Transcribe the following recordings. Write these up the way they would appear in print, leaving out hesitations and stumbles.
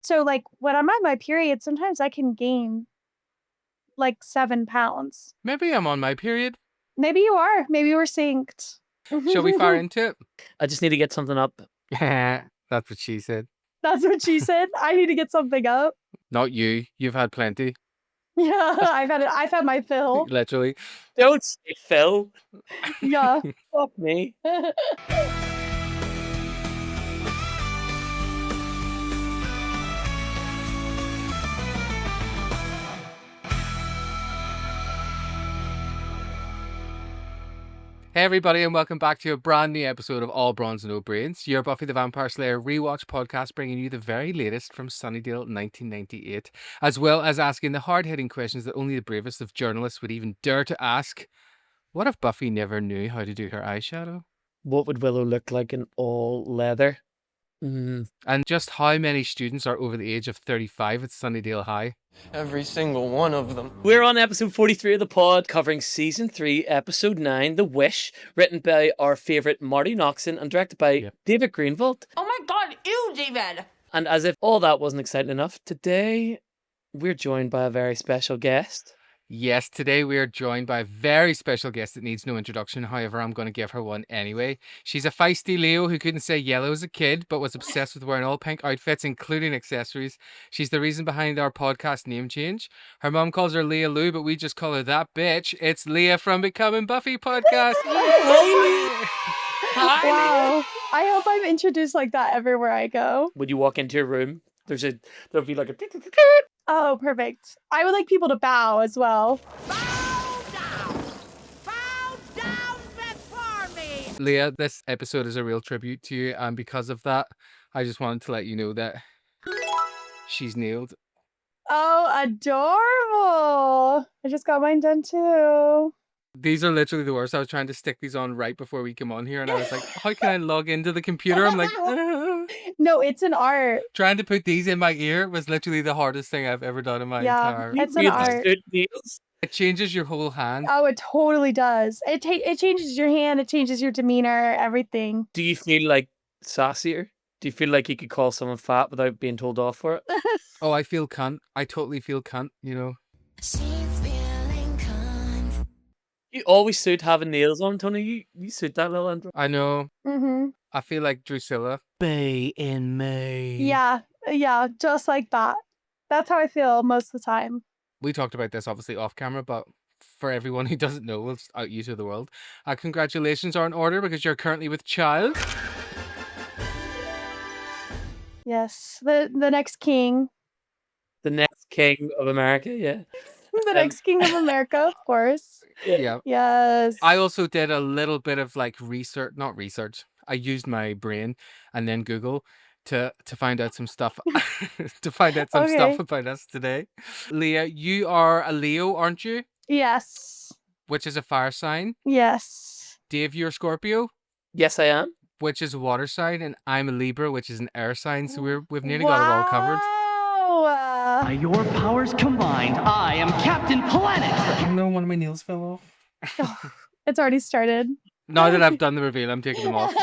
So, like, when I'm on my period, sometimes I can gain, like, 7 pounds. Maybe I'm on my period. Maybe you are. Maybe we're synced. Shall we fire into it? I just need to get something up. That's what she said. That's what she said. I need to get something up. Not you. You've had plenty. Yeah, I've had my fill. Literally. Don't say Phil. Yeah. Fuck me. Hey everybody, and welcome back to a brand new episode of All Bronze No Brains, your Buffy the Vampire Slayer rewatch podcast, bringing you the very latest from Sunnydale 1998, as well as asking the hard-hitting questions that only the bravest of journalists would even dare to ask. What if Buffy never knew how to do her eyeshadow? What would Willow look like in all leather? And just how many students are over the age of 35 at Sunnydale High? Every single one of them. We're on episode 43 of the pod, covering season 3, episode 9, The Wish, written by our favourite Marty Noxon and directed by David Greenwald. Oh my god, ew, David! And as if all that wasn't exciting enough, today we're joined by a very special guest. Yes, today we are joined by a very special guest that needs no introduction. However, I'm going to give her one anyway. She's a feisty Leo who couldn't say yellow as a kid, but was obsessed with wearing all pink outfits, including accessories. She's the reason behind our podcast name change. Her mom calls her Leah Lou, but we just call her that bitch. It's Leah from Becoming Buffy podcast. Hi, Wow. I hope I'm introduced like that everywhere I go. When you walk into your room, there'll be like a... Oh, perfect. I would like people to bow as well. Bow down! Bow down before me! Leah, this episode is a real tribute to you, and because of that, I just wanted to let you know that she's nailed. Oh, adorable. I just got mine done too. These are literally the worst. I was trying to stick these on right before we came on here, and I was like, how can I log into the computer? I'm like, No, it's an art. trying to put these in my ear was literally the hardest thing I've ever done in my entire... It's an art. It changes your whole hand. Oh, it totally does. It changes your hand. It changes your demeanor. Everything. Do you feel like sassier? Do you feel like you could call someone fat without being told off for it? Oh, I feel cunt. I totally feel cunt, you know. You always suit having nails on, Tony. You suit that little intro. I know. Mm-hmm. I feel like Drusilla. Be in me. Yeah, just like that. That's how I feel most of the time. We talked about this obviously off camera, but for everyone who doesn't know, we'll out you to the world. Congratulations are in order because you're currently with child. Yes, the next king. The next king of America, yeah. The next king of America, of course. Yeah. Yes. I also did a little bit of like not research. I used my brain and then Google to find out some stuff stuff about us today. Leah, you are a Leo, aren't you? Yes. Which is a fire sign. Yes. Dave, you're a Scorpio, Yes, I am. which is a water sign, and I'm a Libra, which is an air sign. So we've nearly got it all covered. Wow. By your powers combined, I am Captain Planet! No, one of my nails fell off. It's already started. Now that I've done the reveal, I'm taking them off.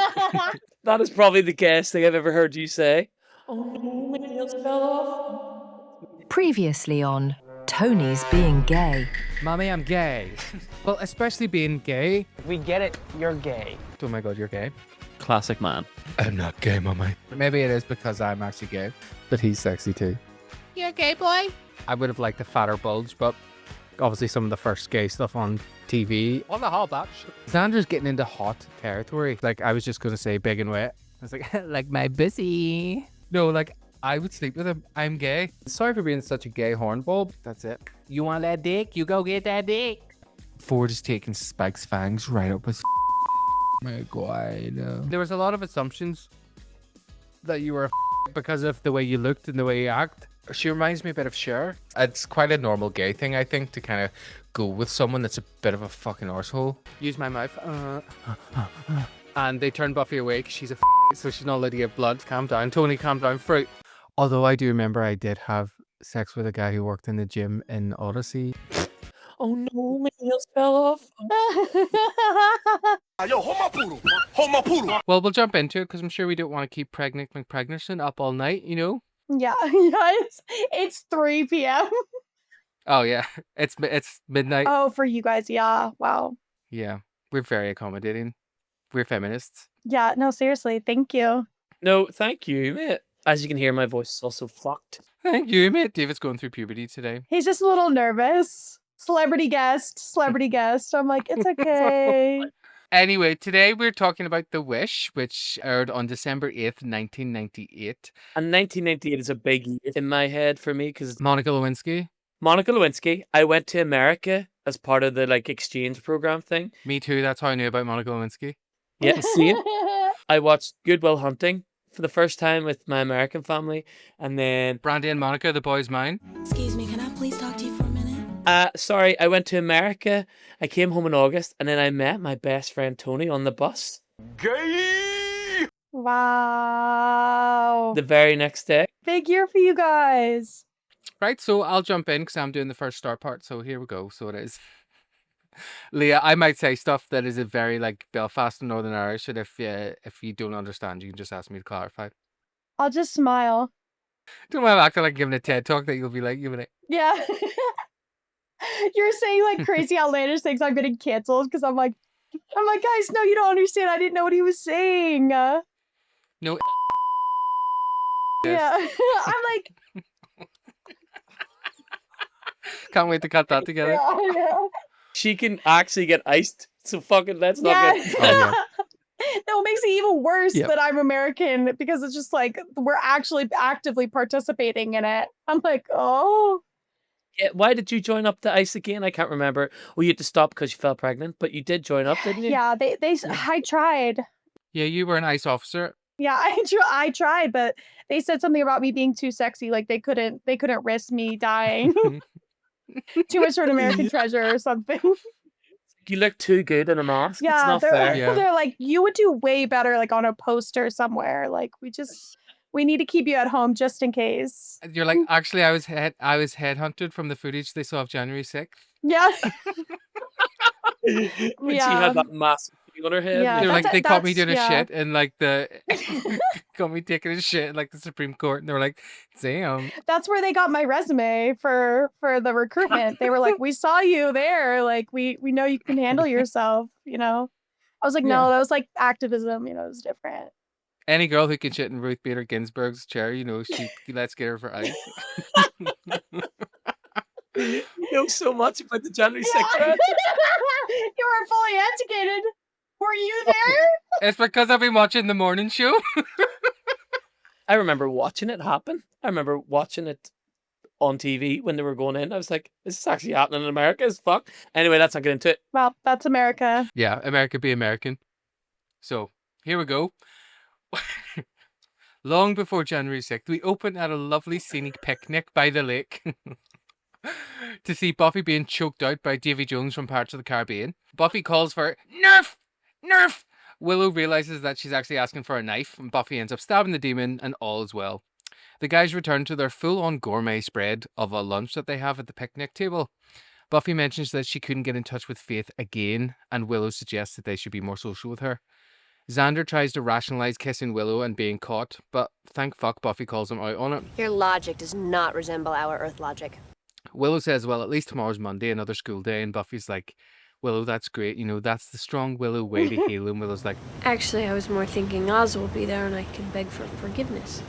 That is probably the gayest thing I've ever heard you say. Oh no, my nails fell off. Previously on Tony's being gay. Mommy, I'm gay. Well, especially being gay. We get it, you're gay. Oh my god, you're gay. Classic man. I'm not gay, mommy. Maybe it is because I'm actually gay, but he's sexy too. You're a gay boy? I would have liked a fatter bulge, but obviously some of the first gay stuff on TV. On the hot batch. Xander's getting into hot territory. Like, I was just going to say big and wet. I was like, like my busy. No, like, I would sleep with him. I'm gay. Sorry for being such a gay hornball. That's it. You want that dick? You go get that dick. Ford is taking Spike's fangs right up his my god. There was a lot of assumptions that you were a because of the way you looked and the way you act. She reminds me a bit of Cher. It's quite a normal gay thing, I think, to kind of go with someone that's a bit of a fucking arsehole. Use my mouth. And they turn Buffy away because she's a so she's not allowed to get blood. Calm down. Tony, calm down. Fruit. Although I do remember I did have sex with a guy who worked in the gym in Odyssey. Oh no, my nails fell off. Yo, hold my poodle. Hold my poodle. Well, we'll jump into it because I'm sure we don't want to keep pregnant McPregnerson up all night, you know? Yeah, it's 3 p.m. Oh yeah, it's midnight. Oh, for you guys, yeah. Wow. Yeah, we're very accommodating. We're feminists. Yeah, no, seriously, thank you. No, thank you, mate. As you can hear, my voice is also fucked. Thank you, mate. David's going through puberty today. He's just a little nervous. Celebrity guest. I'm like, it's okay. Anyway, today we're talking about The Wish, which aired on December 8th, 1998. And 1998 is a big year in my head for me because Monica Lewinsky. I went to America as part of the like exchange program thing. Me too. That's how I knew about Monica Lewinsky. Yeah, same. I watched Good Will Hunting for the first time with my American family, and then Brandy and Monica, The Boy's Mine. Excuse me, can I please talk to you for a minute? Sorry, I went to America. I came home in August, and then I met my best friend Tony on the bus. Gay! Wow. The very next day. Big year for you guys. Right, so I'll jump in because I'm doing the first start part. So here we go. So it is. Leah, I might say stuff that is a very like Belfast and Northern Irish, and if you don't understand, you can just ask me to clarify. I'll just smile. Don't mind acting like giving a TED talk that you'll be like. Yeah. You're saying like crazy outlandish things. I'm getting canceled because I'm like, guys, no, you don't understand. I didn't know what he was saying. No. Yeah. I'm like, Can't wait to cut that together. yeah. She can actually get iced, so fucking let's not Yeah. get... Oh, yeah. No, it makes it even worse Yep. that I'm American because it's just like we're actually actively participating in it. I'm like, oh. Yeah, why did you join up to ice again? I can't remember. Well, you had to stop because you fell pregnant, but you did join up, didn't you? Yeah, I tried. Yeah, you were an ICE officer. Yeah, I tried, but they said something about me being too sexy. Like they couldn't risk me dying. Too much for an American treasure or something. You look too good in a mask. Yeah, it's not they're, fair. Yeah. they're like, you would do way better like on a poster somewhere. Like we need to keep you at home just in case. You're like, actually, I was headhunted from the footage they saw of January 6th. Yeah. When she Yeah. had that massive thing on her head. Yeah, They're that's like, they caught me doing a yeah. shit and like the caught me taking a shit in like the Supreme Court, and they were like, damn. That's where they got my resume for the recruitment. They were like, we saw you there. Like we know you can handle yourself, you know? I was like, no, that was like activism, you know, it was different. Any girl who can shit in Ruth Bader Ginsburg's chair, you know, let's get her for ice. You know so much about the January 6th. Yeah. Right? You were fully educated. Were you there? It's because I've been watching the morning show. I remember watching it happen. I remember watching it on TV when they were going in. I was like, this is actually happening in America as fuck. Anyway, let's not get into it. Well, that's America. Yeah, America be American. So here we go. Long before January 6th, we open at a lovely scenic picnic by the lake to see Buffy being choked out by Davy Jones from Pirates of the Caribbean. Buffy calls for Nerf! Nerf! Willow realizes that she's actually asking for a knife, and Buffy ends up stabbing the demon, and all is well. The guys return to their full-on gourmet spread of a lunch that they have at the picnic table. Buffy mentions that she couldn't get in touch with Faith again, and Willow suggests that they should be more social with her. Xander tries to rationalize kissing Willow and being caught, but thank fuck Buffy calls him out on it. Your logic does not resemble our Earth logic. Willow says, well, at least tomorrow's Monday, another school day, and Buffy's like, Willow, that's great, you know, that's the strong Willow way to heal, and Willow's like, Actually, I was more thinking Oz will be there and I can beg for forgiveness.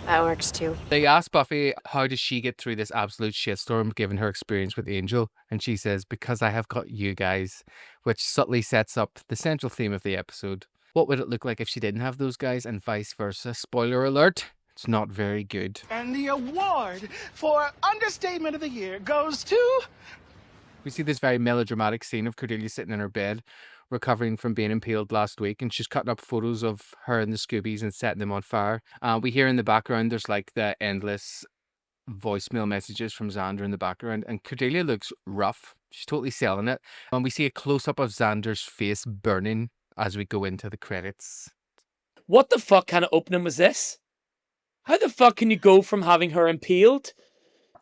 That works too. They ask Buffy how does she get through this absolute shitstorm given her experience with Angel, and she says, because I have got you guys, which subtly sets up the central theme of the episode. What would it look like if she didn't have those guys, and vice versa? Spoiler alert, it's not very good. And the award for Understatement of the Year goes to... We see this very melodramatic scene of Cordelia sitting in her bed, recovering from being impaled last week, and she's cutting up photos of her and the Scoobies and setting them on fire. We hear in the background there's like the endless voicemail messages from Xander in the background, and Cordelia looks rough. She's totally selling it. And we see a close-up of Xander's face burning as we go into the credits. What the fuck kind of opening was this? How the fuck can you go from having her impaled?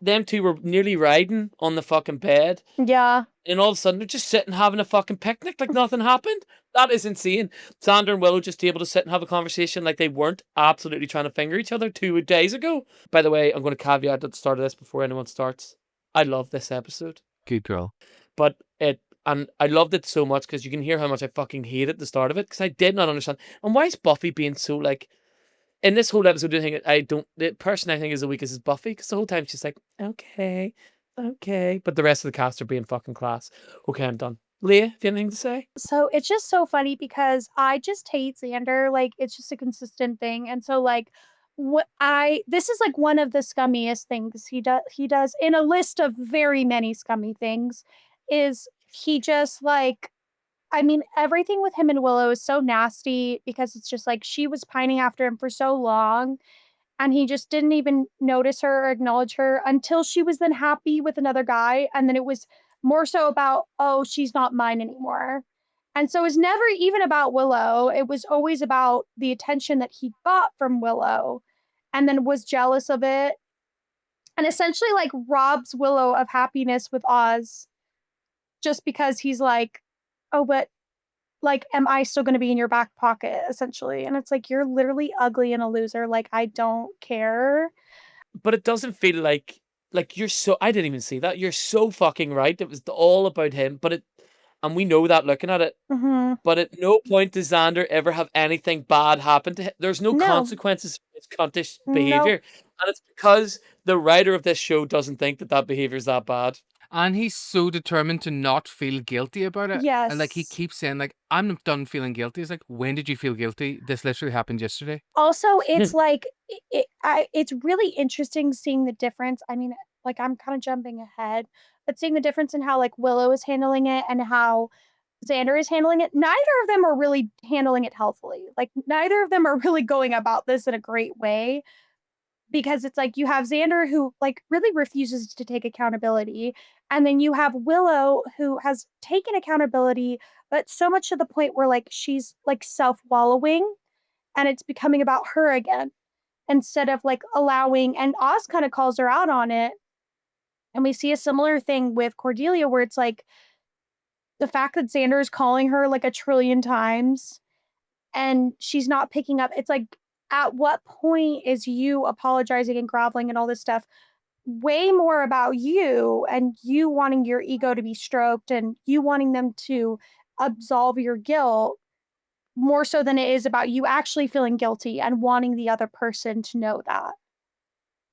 Them two were nearly riding on the fucking bed. Yeah. And all of a sudden, they're just sitting having a fucking picnic like nothing happened. That is insane. Xander and Willow just able to sit and have a conversation like they weren't absolutely trying to finger each other 2 days ago. By the way, I'm going to caveat at the start of this before anyone starts. I love this episode. Good girl. But and I loved it so much because you can hear how much I fucking hated the start of it because I did not understand. And why is Buffy being so like, in this whole episode, the person I think is the weakest is Buffy because the whole time she's like, okay. But the rest of the cast are being fucking class. Okay, I'm done. Leah, have you anything to say? So it's just so funny because I just hate Xander. Like, it's just a consistent thing. And so, like, this is like one of the scummiest things he does in a list of very many scummy things, is he just like, I mean, everything with him and Willow is so nasty because it's just like she was pining after him for so long and he just didn't even notice her or acknowledge her until she was then happy with another guy. And then it was more so about, oh, she's not mine anymore. And so it was never even about Willow. It was always about the attention that he got from Willow and then was jealous of it. And essentially like robs Willow of happiness with Oz just because he's like, oh, but like, am I still going to be in your back pocket, essentially? And it's like, you're literally ugly and a loser. Like, I don't care. But it doesn't feel like you're so, I didn't even see that. You're so fucking right. It was all about him, and we know that looking at it. Mm-hmm. But at no point does Xander ever have anything bad happen to him. There's no consequences for his cuntish behavior. And it's because the writer of this show doesn't think that behavior is that bad. And he's so determined to not feel guilty about it. Yes. And like he keeps saying, like, I'm done feeling guilty. It's like, when did you feel guilty? This literally happened yesterday. Also, it's like, it's really interesting seeing the difference. I mean, like, I'm kind of jumping ahead, but seeing the difference in how like Willow is handling it and how Xander is handling it. Neither of them are really handling it healthily. Like, neither of them are really going about this in a great way. Because it's like you have Xander who like really refuses to take accountability. And then you have Willow who has taken accountability, but so much to the point where like she's like self-wallowing and it's becoming about her again instead of like allowing, and Oz kind of calls her out on it. And we see a similar thing with Cordelia where it's like the fact that Xander is calling her like a trillion times and she's not picking up. It's like, at what point is you apologizing and groveling and all this stuff way more about you and you wanting your ego to be stroked and you wanting them to absolve your guilt more so than it is about you actually feeling guilty and wanting the other person to know that.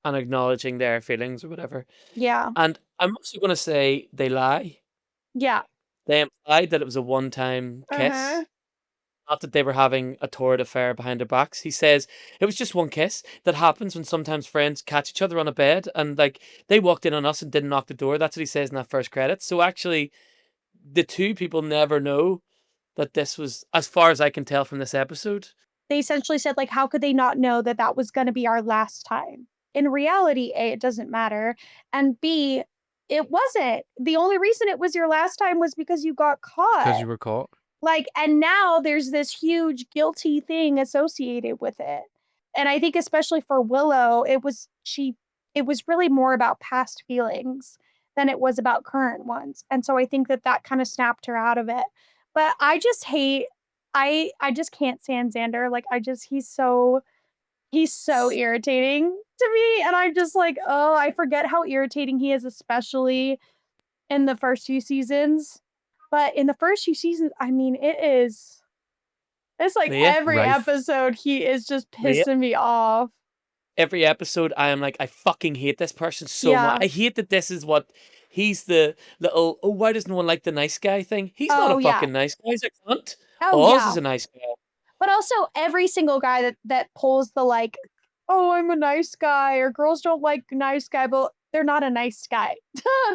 And acknowledging their feelings or whatever. Yeah. And I'm also going to say they lie. Yeah. They implied that it was a one-time kiss. Not that they were having a torrid affair behind their backs. He says it was just one kiss that happens when sometimes friends catch each other on a bed and like they walked in on us and didn't knock the door. That's what he says in that first credit. So actually, the two people never know that this was, as far as I can tell from this episode. They essentially said like, how could they not know that that was going to be our last time? In reality, A, it doesn't matter. And B, it wasn't. The only reason it was your last time was because you got caught. Because you were caught. Like, and now there's this huge guilty thing associated with it. And I think especially for Willow, it was really more about past feelings than it was about current ones. And so I think that kind of snapped her out of it. But I just just can't stand Xander. Like, he's so irritating to me. And I'm just like, oh, I forget how irritating he is, especially in the first few seasons. But in the first few seasons, I mean, it's like every episode, he is just pissing me off. Every episode, I am like, I fucking hate this person so much. I hate that this is what, he's the little, oh, why does no one like the nice guy thing? He's not a fucking nice guy. He's a cunt. Oz is a nice guy. But also, every single guy that pulls the like, oh, I'm a nice guy, or girls don't like nice guy, but they're not a nice guy.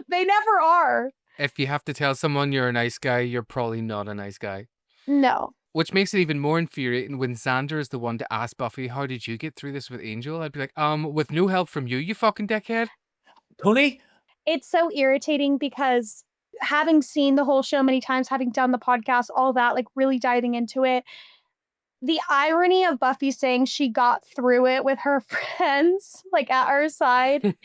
They never are. If you have to tell someone you're a nice guy, you're probably not a nice guy. No. Which makes it even more infuriating when Xander is the one to ask Buffy, how did you get through this with Angel? I'd be like, with no help from you, you fucking dickhead. Tony? It's so irritating because having seen the whole show many times, having done the podcast, all that, like really diving into it, the irony of Buffy saying she got through it with her friends, like, at her side,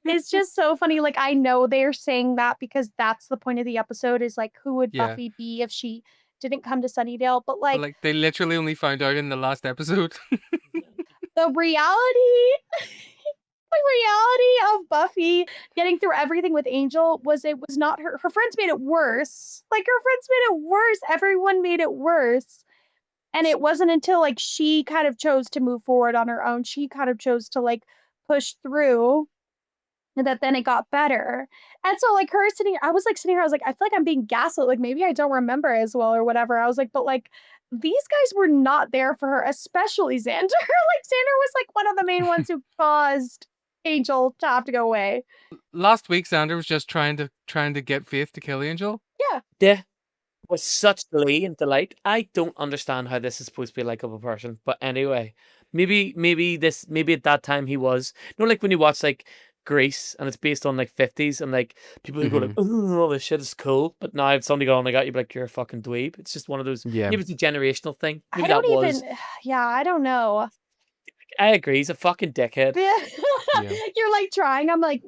is just so funny. Like, I know they're saying that because that's the point of the episode is, like, who would Yeah. Buffy be if she didn't come to Sunnydale? But, But, like, like, they literally only found out in the last episode. the reality the reality of Buffy getting through everything with Angel was it was not her friends made it worse. Like, her friends made it worse. Everyone made it worse. And it wasn't until, like, she kind of chose to move forward on her own, she kind of chose to, like, push through, and that then it got better. And so, like, her sitting I was, like, sitting here, I was like, "I feel like I'm being gaslit, like, maybe I don't remember as well or whatever." I was like, "But, like, these guys were not there for her, especially Xander." Like, Xander was, like, one of the main ones who caused Angel to have to go away. Last week, Xander was just trying to get Faith to kill Angel. Yeah. Yeah. With such glee and delight. I don't understand how this is supposed to be a likable person. But anyway, maybe at that time he was. You know, like when you watch like Grease and it's based on like 50s and like people who go like, oh, all this shit is cool. But now if somebody got on like that, you'd be like, you're a fucking dweeb. It's just one of those. Yeah. Maybe it's a generational thing. Maybe I don't that was. even yeah, I don't know. I agree. He's a fucking dickhead. Yeah. You're, like, trying, I'm like,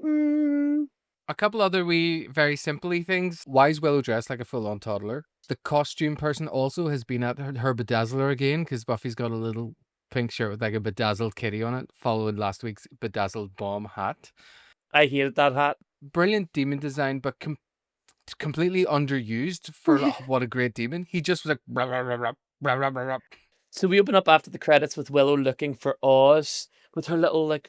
A couple other wee, very simply things. Why is Willow dressed like a full-on toddler? The costume person also has been at her bedazzler again because Buffy's got a little pink shirt with like a bedazzled kitty on it, following last week's bedazzled bomb hat. I hated that hat. Brilliant demon design, but completely underused for what a great demon. He just was like, rah, rah, rah, rah, rah, rah, rah, rah. So we open up after the credits with Willow looking for Oz with her little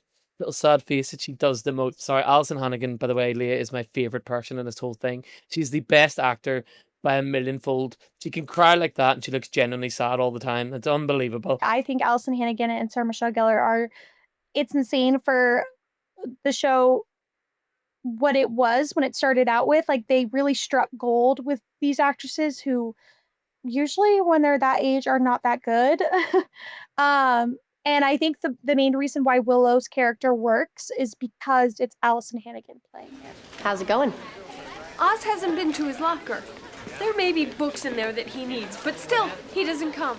sad face that she does the most. Sorry, Alison Hannigan, by the way, Leah is my favorite person in this whole thing. She's the best actor by a millionfold. She can cry like that and she looks genuinely sad all the time. It's unbelievable. I think Alison Hannigan and Sarah Michelle Gellar are it's insane for the show what it was when it started out with. Like, they really struck gold with these actresses who usually when they're that age are not that good. And I think the main reason why Willow's character works is because it's Alison Hannigan playing it. How's it going? Oz hasn't been to his locker. There may be books in there that he needs, but still, he doesn't come.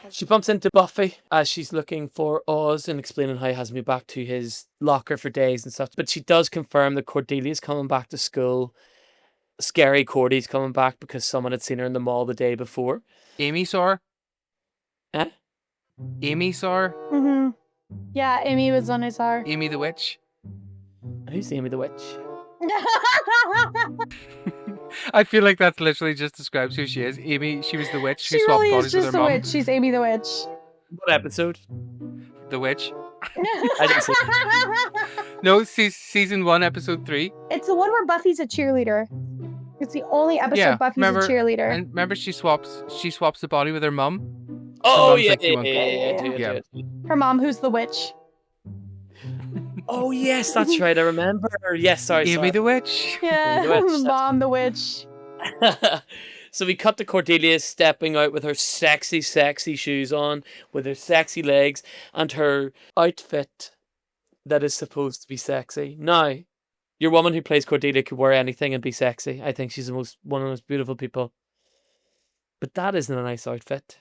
She bumps into Buffy as she's looking for Oz and explaining how he hasn't been back to his locker for days and stuff. But she does confirm that Cordelia's coming back to school. Scary Cordy's coming back because someone had seen her in the mall the day before. Amy saw her. Eh? Amy saw her. Mm-hmm. Yeah, Amy was on his heart. Amy the witch. Who's Amy the witch? I feel like that's literally just describes who she is. Amy, she was the witch who She swapped really is bodies with just her the mom. witch. She's Amy the witch. What episode? The witch. I didn't see it. No, season 1, episode 3. It's the one where Buffy's a cheerleader. It's the only episode Buffy's a cheerleader. And remember she swaps the body with her mum? Oh, mom's yeah, like, "You yeah, want-" yeah. Her mom, who's the witch. Oh, yes, that's right. I remember. Yes, sorry. Amy the witch. Yeah, The witch, mom the witch. So we cut to Cordelia stepping out with her sexy, sexy shoes on, with her sexy legs, and her outfit that is supposed to be sexy. Now, your woman who plays Cordelia could wear anything and be sexy. I think she's one of the most beautiful people. But that isn't a nice outfit.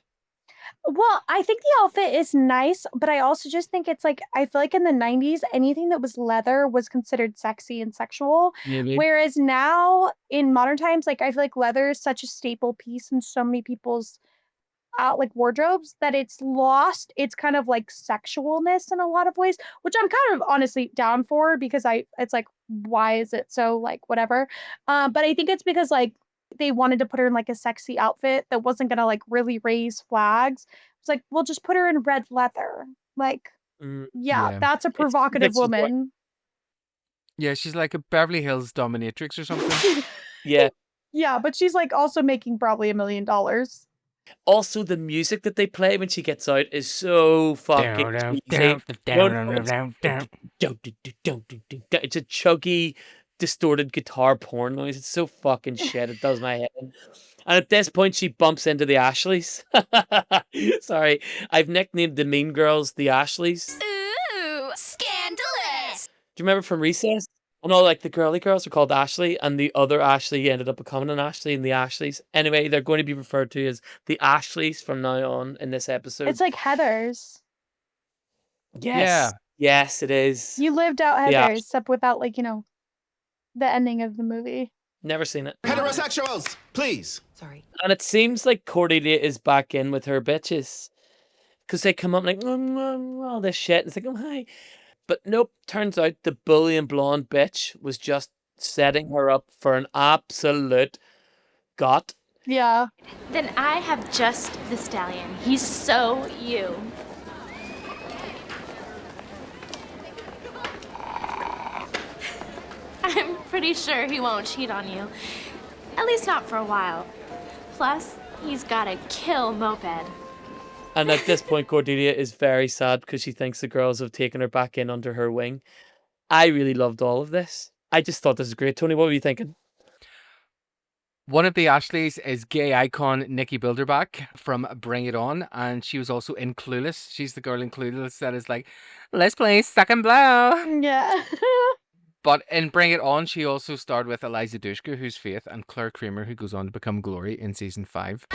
Well, I think the outfit is nice, but I also just think it's like, I feel like in the 90s, anything that was leather was considered sexy and sexual. Maybe. Whereas now, in modern times, like, I feel like leather is such a staple piece in so many people's like wardrobes that it's lost its kind of like sexualness in a lot of ways, which I'm kind of honestly down for because it's like, why is it so like whatever? But I think it's because like they wanted to put her in like a sexy outfit that wasn't gonna like really raise flags. It's like, well, just put her in red leather. Like, yeah, that's a provocative woman. Yeah, she's like a Beverly Hills dominatrix or something. Yeah. Yeah, but she's like also making probably $1 million. Also, the music that they play when she gets out is so fucking cheesy. It's a chuggy, distorted guitar porn noise. It's so fucking shit. It does my head in. And at this point, she bumps into the Ashleys. Sorry, I've nicknamed the Mean Girls the Ashleys. Ooh, scandalous! Do you remember from Recess? And all like the girly girls are called Ashley, and the other Ashley ended up becoming an Ashley in the Ashleys. Anyway, they're going to be referred to as the Ashleys from now on in this episode. It's like Heathers. Yes. Yes, it is. You lived out Heathers, Yeah. except without like, the ending of the movie. Never seen it. Heterosexuals, please. Sorry. And it seems like Cordelia is back in with her bitches. Because they come up like, all this shit. And it's like, oh, hi. But nope, turns out the bully and blonde bitch was just setting her up for an absolute got. Yeah. Then I have just the stallion. He's so you. I'm pretty sure he won't cheat on you. At least not for a while. Plus, he's got a kill moped. And at this point, Cordelia is very sad because she thinks the girls have taken her back in under her wing. I really loved all of this. I just thought this was great. Tony, what were you thinking? One of the Ashleys is gay icon Nikki Bilderback from Bring It On, and she was also in Clueless. She's the girl in Clueless that is like, let's play Suck and Blow. Yeah. But in Bring It On, she also starred with Eliza Dushku, who's Faith, and Claire Kramer, who goes on to become Glory in season 5.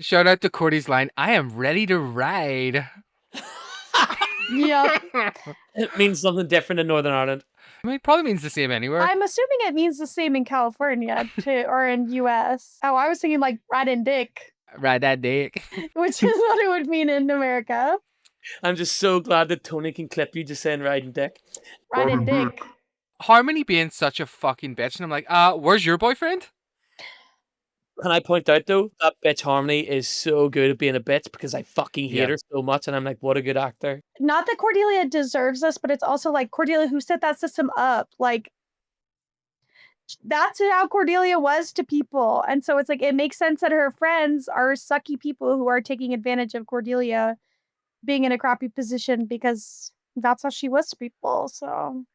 Shout out to Cordy's line, I am ready to ride. Yeah. It means something different in Northern Ireland. I mean, it probably means the same anywhere. I'm assuming it means the same in California too, or in US. Oh, I was thinking like riding dick. Ride that dick. Which is what it would mean in America. I'm just so glad that Tony can clip you just saying riding dick. Riding dick. Harmony being such a fucking bitch, and I'm like, where's your boyfriend? Can I point out though, that bitch Harmony is so good at being a bitch because I fucking hate her so much, and I'm like, what a good actor. Not that Cordelia deserves this, but it's also like Cordelia who set that system up. Like, that's how Cordelia was to people. And so it's like, it makes sense that her friends are sucky people who are taking advantage of Cordelia being in a crappy position because that's how she was to people. So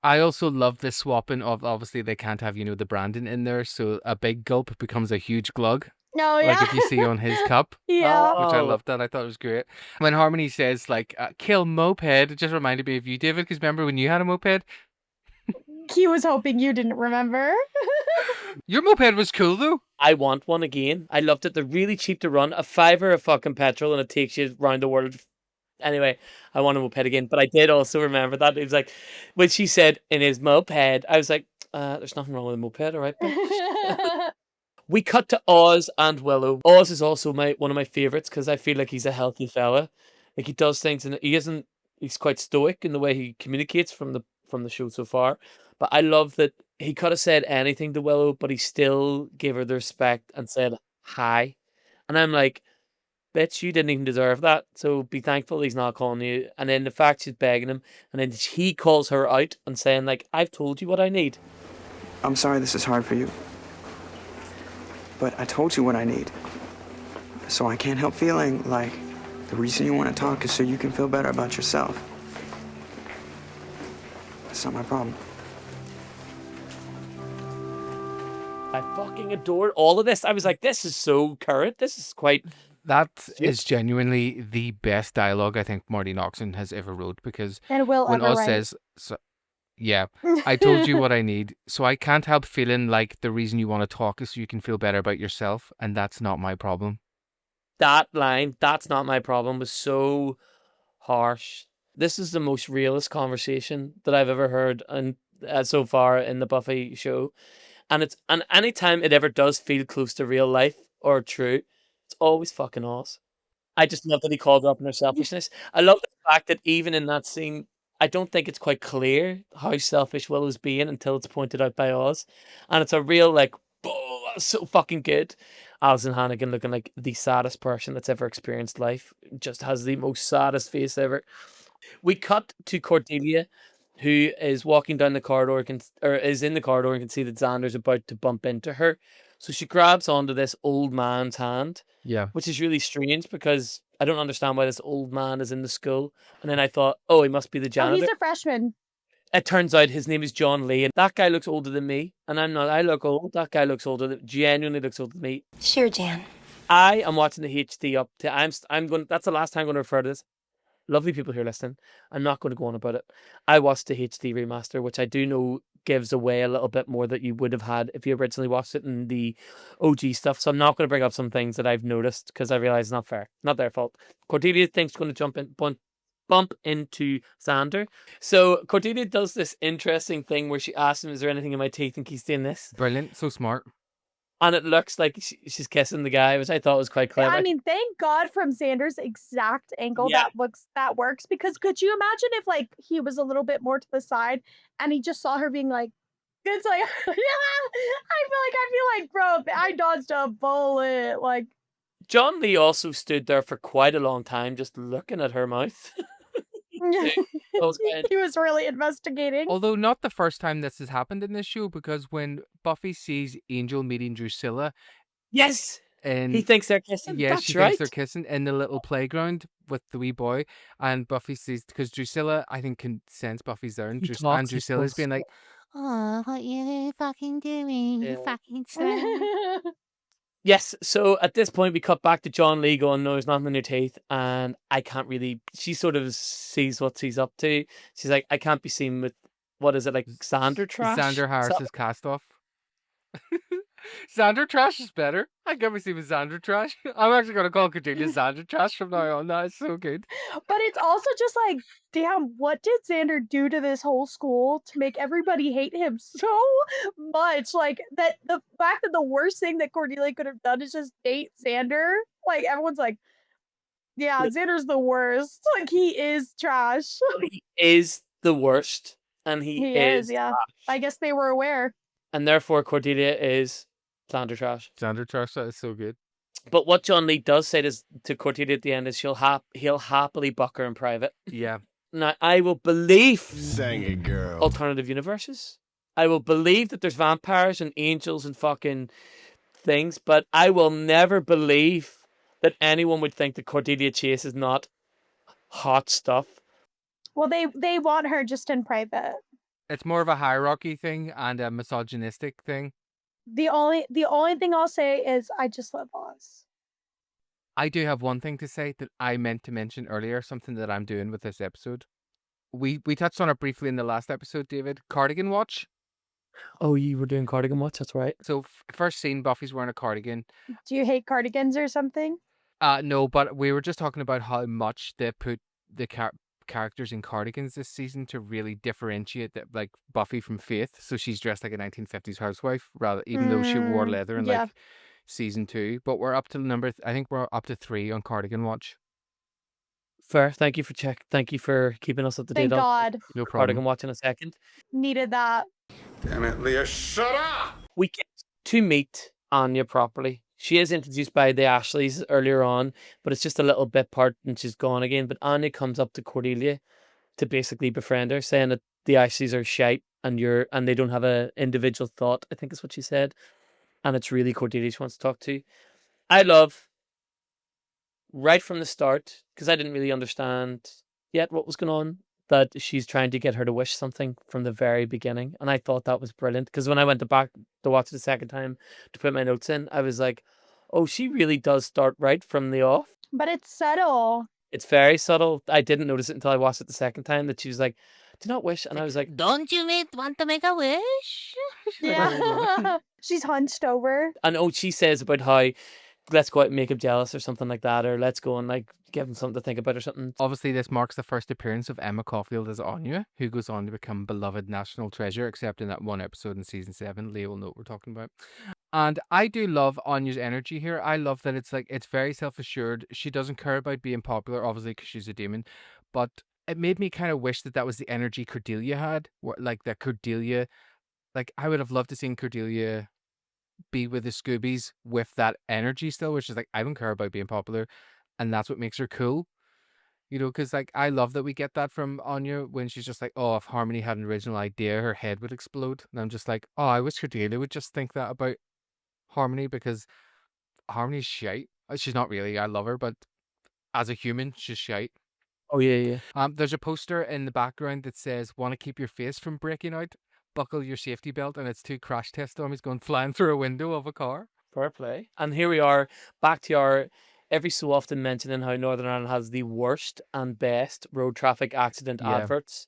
I also love this swapping of, obviously they can't have, the branding in there, so a big gulp becomes a huge glug. No, yeah. Like if you see on his cup. Yeah. Which I loved that. I thought it was great. When Harmony says, like, kill moped, it just reminded me of you, David, because remember when you had a moped? He was hoping you didn't remember. Your moped was cool, though. I want one again. I loved it. They're really cheap to run. $5 of fucking petrol, and it takes you around the world. Anyway, I want a moped again. But I did also remember that. It was like, when she said, in his moped, I was like, there's nothing wrong with a moped, all right, bitch? We cut to Oz and Willow. Oz is also one of my favourites because I feel like he's a healthy fella. Like, he does things, and he's quite stoic in the way he communicates from the show so far. But I love that he could have said anything to Willow, but he still gave her the respect and said hi. And I'm like, bitch, you didn't even deserve that. So be thankful he's not calling you. And then the fact she's begging him, and then he calls her out and saying, like, I've told you what I need. I'm sorry this is hard for you, but I told you what I need. So I can't help feeling like the reason you want to talk is so you can feel better about yourself. That's not my problem. I fucking adored all of this. I was like, this is so current. This is quite... That is genuinely the best dialogue I think Marty Noxon has ever wrote, because and will when ever Oz write. says, yeah, I told you what I need, so I can't help feeling like the reason you want to talk is so you can feel better about yourself, and that's not my problem. That line, that's not my problem, was so harsh. This is the most realist conversation that I've ever heard so far in the Buffy show. And anytime it ever does feel close to real life or true, it's always fucking Oz. I just love that he called her up in her selfishness. I love the fact that even in that scene, I don't think it's quite clear how selfish Willow's being until it's pointed out by Oz. And it's a real, like, oh, that's so fucking good. Alison Hannigan looking like the saddest person that's ever experienced life. Just has the most saddest face ever. We cut to Cordelia, who is walking down the corridor, or is in the corridor, and can see that Xander's about to bump into her. So she grabs onto this old man's hand. Yeah. Which is really strange because I don't understand why this old man is in the school. And then I thought, oh, he must be the janitor. Oh, he's a freshman. It turns out his name is John Lee, and that guy looks older than me. And I'm not. I look old. That guy looks older. Genuinely looks older than me. Sure, Jan. I am watching the HD up to. I'm going. That's the last time I'm going to refer to this. lovely people who are listening, I'm not going to go on about it. I watched the HD remaster, which I do know gives away a little bit more that you would have had if you originally watched it in the OG stuff. So I'm not going to bring up some things that I've noticed because I realize it's not fair. Not their fault. Cordelia thinks she's going to bump into Xander. So Cordelia does this interesting thing where she asks him, is there anything in my teeth? And he's doing this. Brilliant. So smart. And it looks like she's kissing the guy, which I thought was quite clever. I mean, thank God from Xander's exact angle that works, because could you imagine if like he was a little bit more to the side and he just saw her being like, it's like, yeah, I feel like, bro, I dodged a bullet. Like, John Lee also stood there for quite a long time just looking at her mouth. he was really investigating. Although not the first time this has happened in this show, because when Buffy sees Angel meeting Drusilla, yes, and he thinks they're kissing. Yeah, That's she right. thinks they're kissing in the little playground with the wee boy, and Buffy sees, because Drusilla, I think, can sense Buffy's there, and Drusilla's being like, "Oh, what you fucking doing? You fucking slut." Yes, so at this point we cut back to John Lee going, no, there's nothing in your teeth, and I can't really, she sort of sees what he's up to. She's like, I can't be seen with, what is it, like Xander trash? Xander Harris's cast off. Xander trash is better. I can't be seen with Xander trash. I'm actually going to call Cordelia Xander trash from now on. That's so good. But it's also just like, damn, what did Xander do to this whole school to make everybody hate him so much? Like, that the fact that the worst thing that Cordelia could have done is just date Xander. Like, everyone's like, yeah, Xander's the worst. Like, he is trash. He is the worst, and he is yeah. trash. I guess they were aware. And therefore Cordelia is Xander trash. Xander trash, that is so good. But what John Lee does say to Cordelia at the end is he'll happily buck her in private. Yeah. Now, I will believe Sang it, girl. alternative universes. I will believe that there's vampires and angels and fucking things, but I will never believe that anyone would think that Cordelia Chase is not hot stuff. Well, they want her just in private. It's more of a hierarchy thing and a misogynistic thing. The only thing I'll say is I just love Oz. I do have one thing to say that I meant to mention earlier, something that I'm doing with this episode. We touched on it briefly in the last episode, David. Cardigan watch. Oh, you were doing cardigan watch, that's right. So first scene, Buffy's wearing a cardigan. Do you hate cardigans or something? No, but we were just talking about how much they put the characters in cardigans this season to really differentiate that, like Buffy from Faith. So she's dressed like a 1950s housewife, rather, even though she wore leather in like season 2. But we're up to I think we're up to 3 on cardigan watch. Fair. Thank you for keeping us up to date. Thank God. No problem. Cardigan watch in a second. Needed that. Damn it, Leah, shut up! We get to meet Anya properly. She is introduced by the Ashleys earlier on, but it's just a little bit part and she's gone again. But Anya comes up to Cordelia to basically befriend her, saying that the Ashleys are shite and they don't have an individual thought, I think is what she said. And it's really Cordelia she wants to talk to. I love, right from the start, because I didn't really understand yet what was going on, that she's trying to get her to wish something from the very beginning. And I thought that was brilliant, because when I went back to watch it the second time to put my notes in, I was like, oh, she really does start right from the off. But it's subtle. It's very subtle. I didn't notice it until I watched it the second time, that she was like, do not wish. And I was like, don't you want to make a wish? Yeah. She's hunched over. And she says about how, let's go out and make him jealous or something like that, or let's go and like give him something to think about or something. Obviously, this marks the first appearance of Emma Caulfield as Anya, who goes on to become beloved national treasure, except in that one episode in season 7. Leah will know what we're talking about. And I do love Anya's energy here. I love that it's very self-assured. She doesn't care about being popular, obviously, because she's a demon. But it made me kind of wish that was the energy Cordelia had. Like that Cordelia, like I would have loved to see Cordelia be with the Scoobies with that energy still, which is like, I don't care about being popular. And that's what makes her cool. You know, because like I love that we get that from Anya when she's just like, oh, if Harmony had an original idea, her head would explode. And I'm just like, oh, I wish Cordelia would just think that about Harmony, because Harmony's shite. She's not really. I love her, but as a human, she's shite. Oh, yeah. There's a poster in the background that says, want to keep your face from breaking out? Buckle your safety belt, and it's 2 crash test dummies going flying through a window of a car. Fair play. And here we are, back to our every so often mentioning how Northern Ireland has the worst and best road traffic accident Yeah. adverts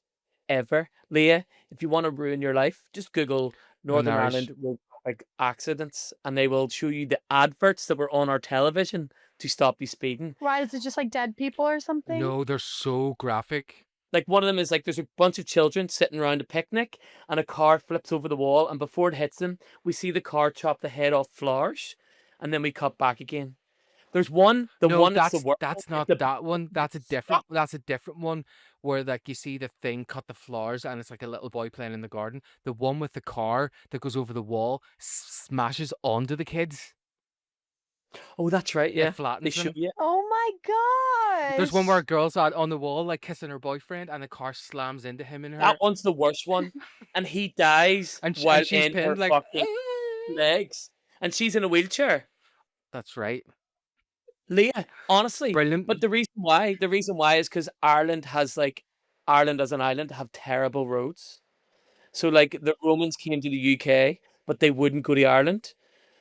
ever. Leah, if you want to ruin your life, just Google Northern Irish. Ireland road traffic accidents, and they will show you the adverts that were on our television to stop you speeding. Why is it just like dead people or something? No, they're so graphic. Like one of them is like there's a bunch of children sitting around a picnic and a car flips over the wall, and before it hits them, we see the car chop the head off flowers, and then we cut back again. There's one, one that's the worst. That's not that one. That's a different one where like you see the thing cut the flowers and it's like a little boy playing in the garden. The one with the car that goes over the wall smashes onto the kids. Oh, that's right. Yeah, It flattens them. Oh my god! There's one where a girl's out on the wall like kissing her boyfriend and the car slams into him and her. That one's the worst one, and he dies while she's in her pinned, like, fucking legs, and she's in a wheelchair. That's right. Leah, honestly, brilliant. But the reason why is because Ireland as an island have terrible roads. So like the Romans came to the UK, but they wouldn't go to Ireland.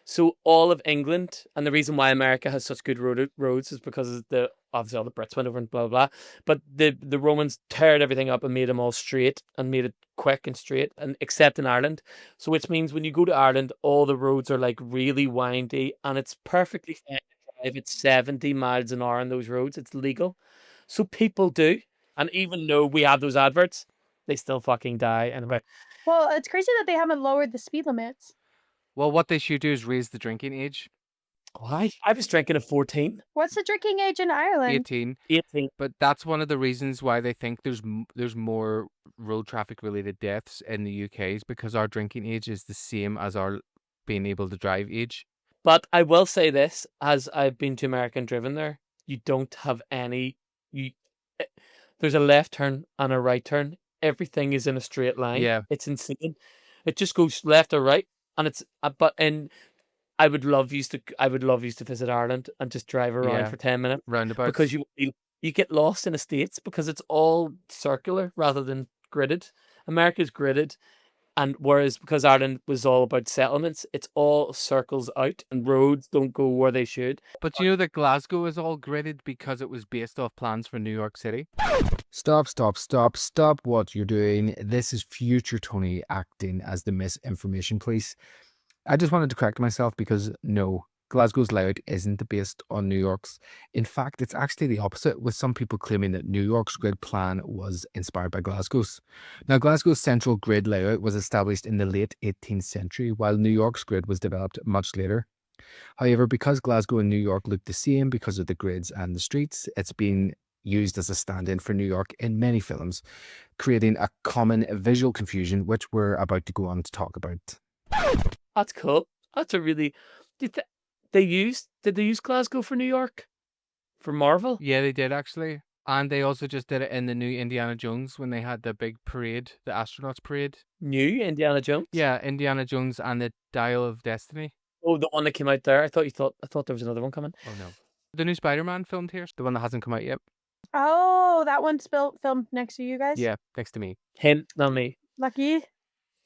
So all of England, and the reason why America has such good roads is because of obviously all the Brits went over and blah blah blah. But the Romans teared everything up and made them all straight and made it quick and straight, and except in Ireland. So which means when you go to Ireland, all the roads are like really windy, and it's perfectly fine to drive at 70 miles an hour on those roads. It's legal. So people do, and even though we have those adverts, they still fucking die. Anyway. Well, it's crazy that they haven't lowered the speed limits. Well, what they should do is raise the drinking age. Why? I was drinking at 14. What's the drinking age in Ireland? 18. 18. But that's one of the reasons why they think there's more road traffic related deaths in the UK is because our drinking age is the same as our being able to drive age. But I will say this, as I've been to America and driven there, you don't have there's a left turn and a right turn. Everything is in a straight line. Yeah. It's insane. It just goes left or right. And I would love you to visit Ireland and just drive around for 10 minutes. Roundabouts. Because you get lost in the States because it's all circular rather than gridded. America's gridded. And whereas because Ireland was all about settlements, it's all circles out and roads don't go where they should. But you know that Glasgow is all gridded because it was based off plans for New York City? Stop what you're doing. This is future Tony acting as the misinformation police. I just wanted to correct myself because no, Glasgow's layout isn't based on New York's. In fact, it's actually the opposite, with some people claiming that New York's grid plan was inspired by Glasgow's. Now, Glasgow's central grid layout was established in the late 18th century, while New York's grid was developed much later. However, because Glasgow and New York look the same because of the grids and the streets, it's been used as a stand-in for New York in many films, creating a common visual confusion, which we're about to go on to talk about. That's cool. That's a really... Did they use Glasgow for New York? For Marvel? Yeah, they did actually. And they also just did it in the new Indiana Jones when they had the big parade, the astronauts parade. New Indiana Jones? Yeah, Indiana Jones and the Dial of Destiny. Oh, the one that came out there. I thought there was another one coming. Oh no. The new Spider-Man filmed here, the one that hasn't come out yet. Oh, that one's filmed next to you guys? Yeah, next to me. Him, not me. Lucky.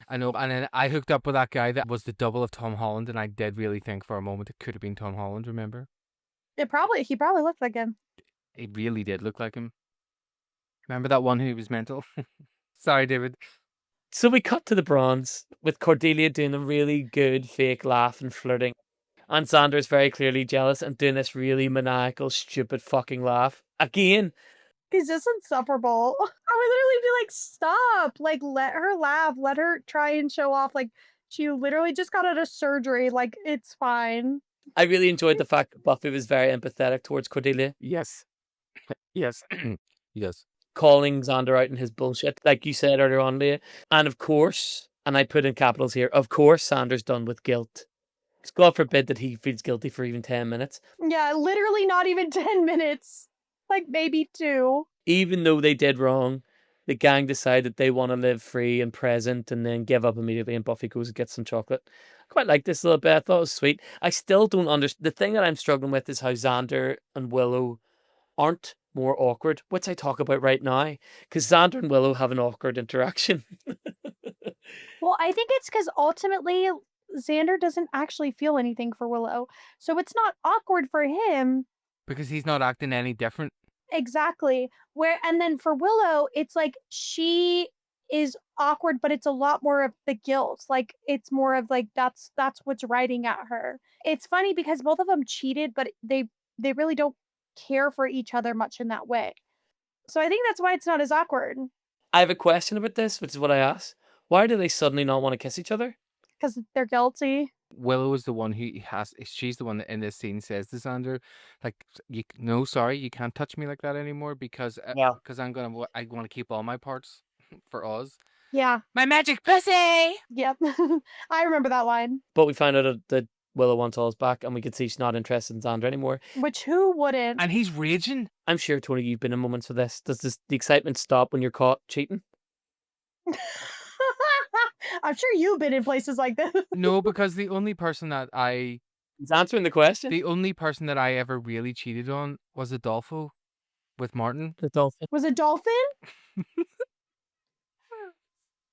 I know, and then I hooked up with that guy that was the double of Tom Holland, and I did really think for a moment it could have been Tom Holland, remember? He probably looked like him. He really did look like him. Remember that one who was mental? Sorry, David. So we cut to the bronze with Cordelia doing a really good fake laugh and flirting. And Xander's very clearly jealous and doing this really maniacal, stupid fucking laugh. Again. He's just insufferable. I would literally be like, stop. Like, let her laugh. Let her try and show off. Like, she literally just got out of surgery. Like, it's fine. I really enjoyed the fact that Buffy was very empathetic towards Cordelia. Yes. Yes. Yes. Calling Xander out in his bullshit, like you said earlier on, Leah. And of course, and I put in capitals here, of course Xander's done with guilt. God forbid that he feels guilty for even 10 minutes. Yeah, literally not even 10 minutes. Like, maybe 2. Even though they did wrong, the gang decide that they want to live free and present and then give up immediately, and Buffy goes and gets some chocolate. I quite like this little bit. I thought it was sweet. I still don't understand. The thing that I'm struggling with is how Xander and Willow aren't more awkward, which I talk about right now, because Xander and Willow have an awkward interaction. Well, I think it's because ultimately Xander doesn't actually feel anything for Willow. So it's not awkward for him. Because he's not acting any different. Exactly. And then for Willow, it's like she is awkward, but it's a lot more of the guilt. Like it's more of like that's what's riding at her. It's funny because both of them cheated, but they really don't care for each other much in that way. So I think that's why it's not as awkward. I have a question about this, which is what I asked. Why do they suddenly not want to kiss each other? Because they're guilty. Willow is the one she's the one that in this scene says to Xander, like, no, sorry, you can't touch me like that anymore because I want to keep all my parts for Oz. Yeah. My magic pussy! Yep. I remember that line. But we find out that Willow wants Oz back, and we can see she's not interested in Xander anymore. Which who wouldn't? And he's raging. I'm sure, Tony, you've been in moments for this. Does the excitement stop when you're caught cheating? I'm sure you've been in places like this. No, because the only person that He's answering the question. The only person that I ever really cheated on was Adolfo with Martin. The dolphin. Was it Dolphin?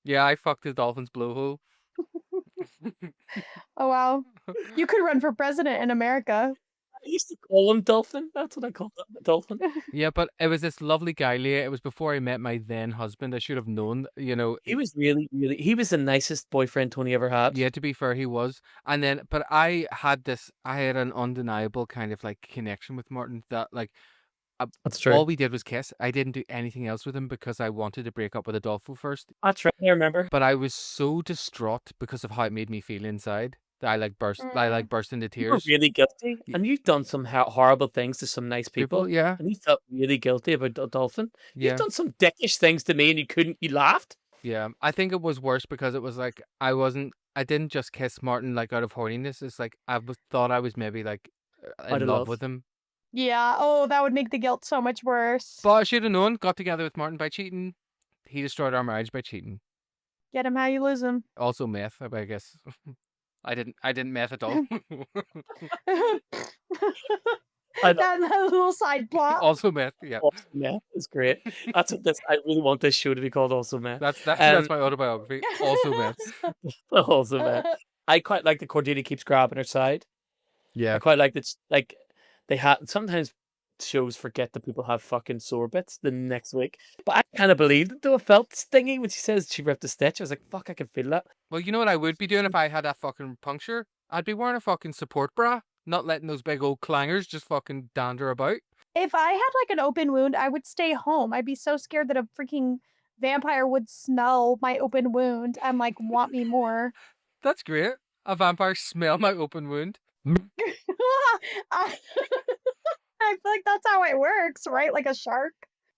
Yeah, I fucked the dolphin's blowhole. Oh, wow. You could run for president in America. I used to call him Dolphin. That's what I called him, Dolphin. Yeah, but it was this lovely guy, Leah. It was before I met my then husband. I should have known, He was really, really, he was the nicest boyfriend Tony ever had. Yeah, to be fair, he was. And then, but I had an undeniable kind of like connection with Martin that like, that's true. All we did was kiss. I didn't do anything else with him because I wanted to break up with Adolfo first. That's right, I remember. But I was so distraught because of how it made me feel inside that I burst into tears. You were really guilty, and you've done some horrible things to some nice people. Yeah, and you felt really guilty about Dolphin. Yeah. You've done some dickish things to me, and you laughed. Yeah, I think it was worse because it was like I didn't just kiss Martin like out of horniness. It's like thought I was maybe like in love with him. Yeah. Oh, that would make the guilt so much worse. But I should have known. Got together with Martin by cheating. He destroyed our marriage by cheating. Get him how you lose him. Also meth, I guess. I didn't meth at all. That little side plot. Also meth, yeah. Also meth is great. That's what this. I really want this show to be called Also Meth. That's my autobiography. Also meth. Also meth. I quite like that Cordelia keeps grabbing her side. Yeah. I quite like that. Like they have sometimes shows forget that people have fucking sore bits the next week. But I kind of believed it though. It felt stingy when she says she ripped a stitch. I was like, fuck, I can feel that. Well, you know what I would be doing if I had that fucking puncture? I'd be wearing a fucking support bra, not letting those big old clangers just fucking dander about. If I had like an open wound, I would stay home. I'd be so scared that a freaking vampire would smell my open wound and like want me more. That's great. A vampire smell my open wound. I feel like that's how it works, right? Like a shark.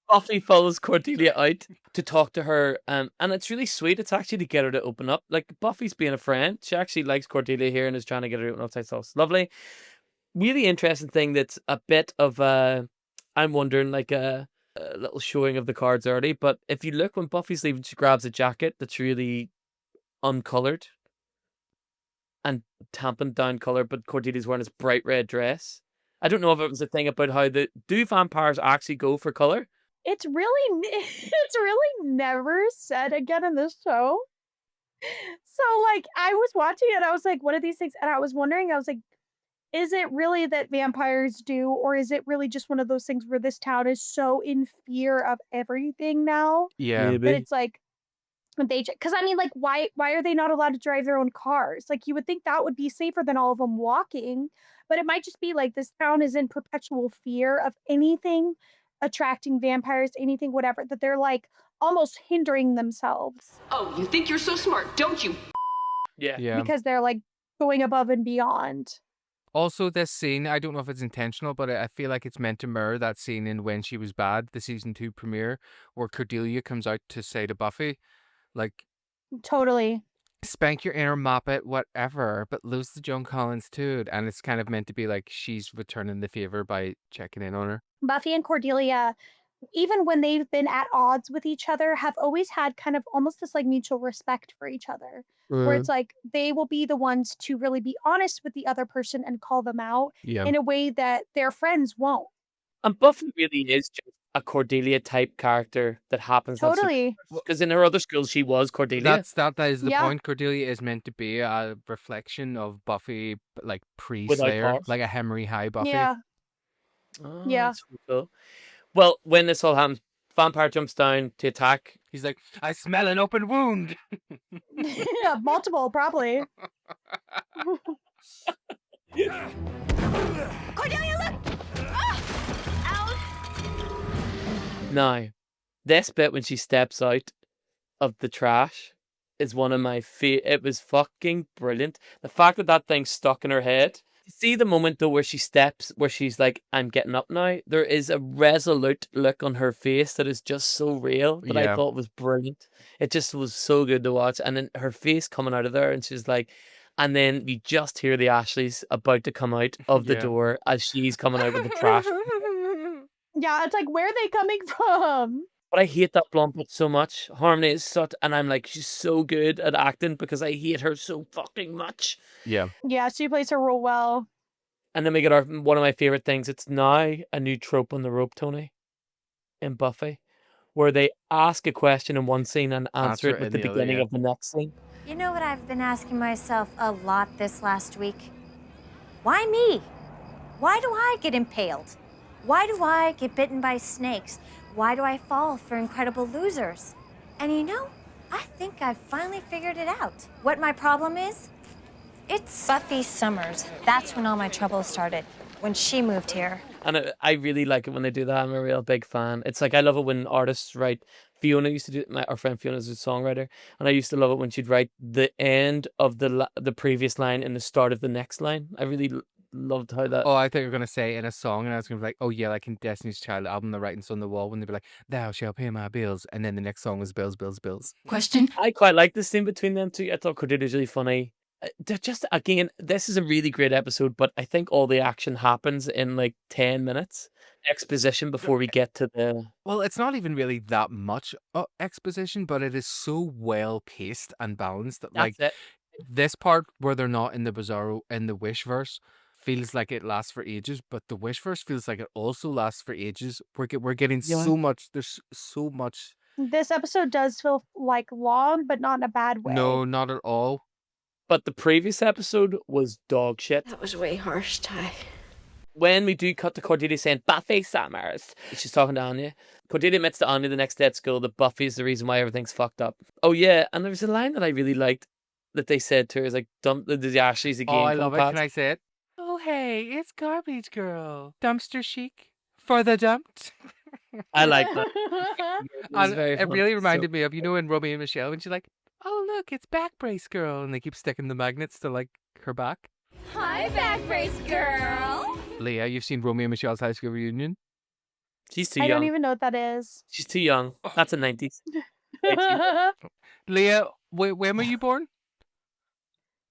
Buffy follows Cordelia out to talk to her, and it's really sweet. It's actually to get her to open up. Like, Buffy's being a friend. She actually likes Cordelia here and is trying to get her to open up. So it's lovely. Really interesting thing that's a bit of I'm wondering, like a little showing of the cards early. But if you look when Buffy's leaving, she grabs a jacket that's really uncolored and tampened down color, but Cordelia's wearing this bright red dress. I don't know if it was a thing about how do vampires actually go for color? It's really never said again in this show. So like I was watching it, I was like, what are these things? And I was wondering, I was like, is it really that vampires do, or is it really just one of those things where this town is so in fear of everything now? Yeah. But it's like because I mean, like, why are they not allowed to drive their own cars? Like, you would think that would be safer than all of them walking, but it might just be like this town is in perpetual fear of anything attracting vampires, anything, whatever, that they're like almost hindering themselves. Oh, you think you're so smart, don't you? Yeah. Because they're like going above and beyond. Also, this scene, I don't know if it's intentional, but I feel like it's meant to mirror that scene in When She Was Bad, the season 2 premiere, where Cordelia comes out to say to Buffy, like, totally, spank your inner moppet, whatever, but lose the Joan Collins too. And it's kind of meant to be like she's returning the favor by checking in on her. Buffy and Cordelia, even when they've been at odds with each other, have always had kind of almost this like mutual respect for each other. Where it's like they will be the ones to really be honest with the other person and call them out in a way that their friends won't. And Buffy really is just a Cordelia type character that happens. Totally. Because in her other schools, she was Cordelia. That is the point. Cordelia is meant to be a reflection of Buffy, like pre-Slayer, like a Hemery High Buffy. Yeah. Oh, Yeah. that's really cool. Well, when this all happens, vampire jumps down to attack. He's like, I smell an open wound. Yeah, multiple, probably. Cordelia, look! Now, this bit when she steps out of the trash is one of my favorite. It was fucking brilliant. The fact that that thing's stuck in her head. See the moment though where she steps, where she's like, I'm getting up now. There is a resolute look on her face that is just so real that I thought was brilliant. It just was so good to watch. And then her face coming out of there, and she's like, and then you just hear the Ashleys about to come out of the door as she's coming out with the trash. Yeah, it's like, where are they coming from? But I hate that blonde bitch so much. Harmony is such, and I'm like, she's so good at acting because I hate her so fucking much. Yeah. Yeah, she plays her role well. And then we get our one of my favorite things. It's now a new trope on the rope, Tony, in Buffy, where they ask a question in one scene and answer it with the beginning of the next scene. You know what I've been asking myself a lot this last week? Why me? Why do I get impaled? Why do I get bitten by snakes? Why do I fall for incredible losers? And you know, I think I've finally figured it out. What my problem is? It's Buffy Summers. That's when all my trouble started, when she moved here. And I really like it when they do that. I'm a real big fan. It's like, I love it when artists write. Fiona used to do it. Our friend Fiona's a songwriter, and I used to love it when she'd write the end of the previous line and the start of the next line. I really loved how that. Oh, I thought you were gonna say in a song, and I was gonna be like, oh yeah, like in Destiny's Child album, the writings on the wall, when they'd be like, "Thou shalt pay my bills," and then the next song was "Bills, bills, bills." Question. I quite like the scene between them two. I thought Cordelia's really funny. They're just, again, this is a really great episode, but I think all the action happens in like 10 minutes exposition before we get to the. Well, it's not even really that much exposition, but it is so well paced and balanced that, like, That's this part where they're not in the Bizarro in the Wish verse feels like it lasts for ages, but the Wish verse feels like it also lasts for ages. We're getting so much. There's so much. This episode does feel like long, but not in a bad way. No, not at all. But the previous episode was dog shit. That was way harsh, Ty. When we do cut to Cordelia saying, Buffy Summers, she's talking to Anya. Cordelia admits to Anya the next day at school that Buffy's the reason why everything's fucked up. Oh yeah, and there was a line that I really liked that they said to her, is like, dump the Ashleys again. Oh, I love it. Can I say it? Oh, hey, it's Garbage Girl. Dumpster chic for the dumped. I like that. It really reminded me of, you know, in Romeo and Michelle, when she's like, oh, look, it's Back Brace Girl. And they keep sticking the magnets to, like, her back. Hi, Back Brace Girl. Leah, you've seen Romeo and Michelle's high school reunion? She's too I young. don't even know what that is. She's too young. That's a 90s. Leah, when were you born?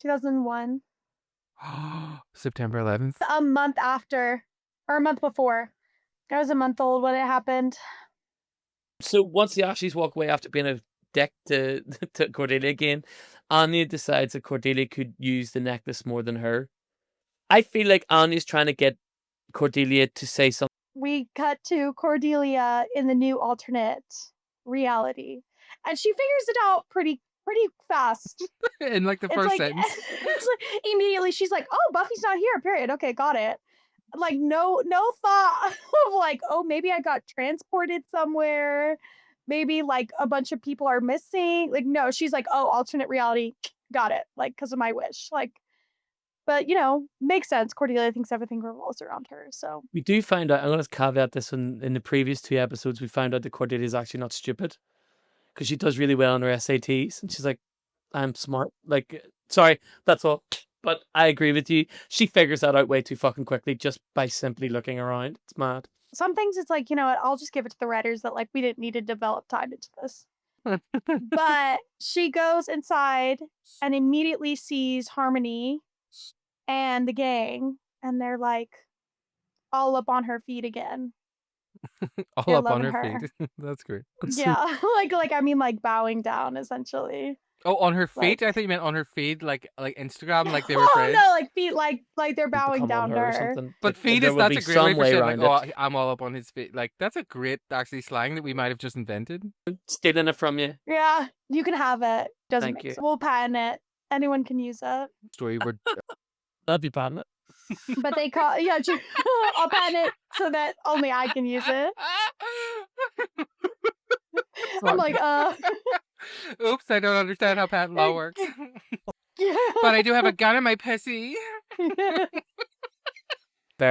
2001. September 11th. A month after, or a month before. I was a month old when it happened. So once the Ashleys walk away after being a dick to Cordelia again, Anya decides that Cordelia could use the necklace more than her. I feel like Anya's trying to get Cordelia to say something. We cut to Cordelia in the new alternate reality, and she figures it out pretty fast. In like the first sentence. It's like, immediately she's like, oh, Buffy's not here, period. Okay, got it. Like no thought of like, oh, maybe I got transported somewhere. Maybe like a bunch of people are missing. Like, no, she's like, oh, alternate reality. Got it. Like, because of my wish. Like, but you know, makes sense. Cordelia thinks everything revolves around her. So We do find out, I'm going to caveat this one, in the previous 2 episodes, we found out that Cordelia is actually not stupid. Because she does really well on her SATs. And she's like, I'm smart. Like, sorry, that's all. But I agree with you. She figures that out way too fucking quickly just by simply looking around. It's mad. some things it's like, you know what, I'll just give it to the writers that like we didn't need to develop time into this. But she goes inside and immediately sees Harmony and the gang, and they're like all up on her feet again. All They're up on loving her feet. That's great. Yeah, like I mean, like bowing down essentially. Oh, on her feet? Like, I thought you meant on her feed, like Instagram, like they were oh friends. no, like feet, like they're bowing down to her. But feed there is, will that's be a great some way for way saying, around like, it. oh, I'm all up on his feet. Like, that's a great, actually, slang that we might have just invented. Stealing it from you. Yeah, you can have it. Doesn't Thank make you. sense. We'll patent it. Anyone can use it. Story where That'd be patent it. But they call I'll patent it so that only I can use it. I'm like, Oops, I don't understand how patent law works. But I do have a gun in my pussy.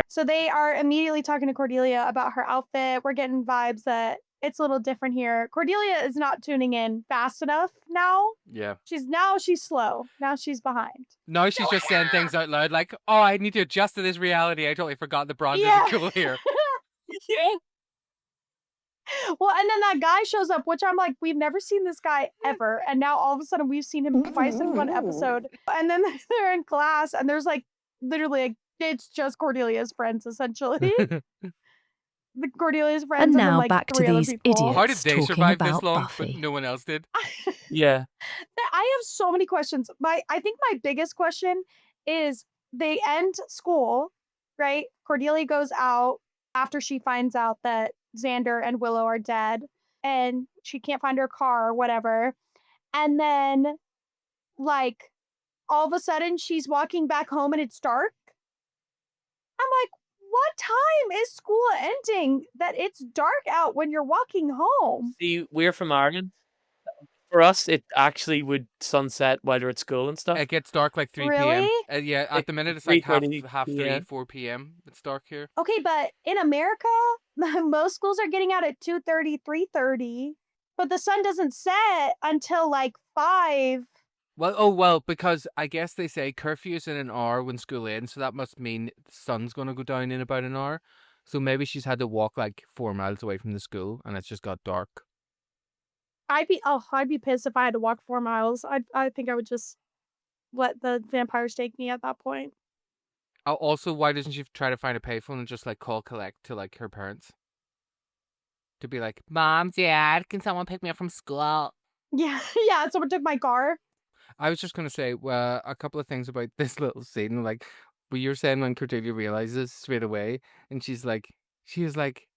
So they are immediately talking to Cordelia about her outfit. We're getting vibes that it's a little different here. Cordelia is not tuning in fast enough now. Yeah. She's slow. Now she's behind. No, she's just saying things out loud like, oh, I need to adjust to this reality. I totally forgot the bronze isn't cool here. Yeah. Well, and then that guy shows up, which I'm like, we've never seen this guy ever. And now all of a sudden we've seen him twice in one episode. And then they're in class and there's like literally like, it's just Cordelia's friends essentially. The Cordelia's friends And then, now like, back to 3 other these people. How did idiots they talking survive this about long, Buffy. but no one else did? Yeah. I have so many questions. I think my biggest question is they end school, right? Cordelia goes out after she finds out that Xander and Willow are dead and she can't find her car or whatever. And then, like, all of a sudden she's walking back home and it's dark. I'm like, what time is school ending that it's dark out when you're walking home? See, we're from Ireland. For us, it actually would sunset while you're at school and stuff. It gets dark like 3 Really? p.m. Yeah, at the minute it's like half 3, yeah. 4 p.m. It's dark here. Okay, but in America, most schools are getting out at 2:30, 3:30, but the sun doesn't set until like 5. Well, because I guess they say curfew's in an hour when school ends, so that must mean the sun's going to go down in about an hour. So maybe she's had to walk like 4 miles away from the school and it's just got dark. I'd be pissed if I had to walk 4 miles. I think I would just let the vampires take me at that point. Also, why doesn't she try to find a payphone and just like call collect to like her parents? To be like, Mom, Dad, can someone pick me up from school? Yeah, someone took my car. I was just going to say a couple of things about this little scene. Like, what you're saying when Cordelia realizes straight away, and she is like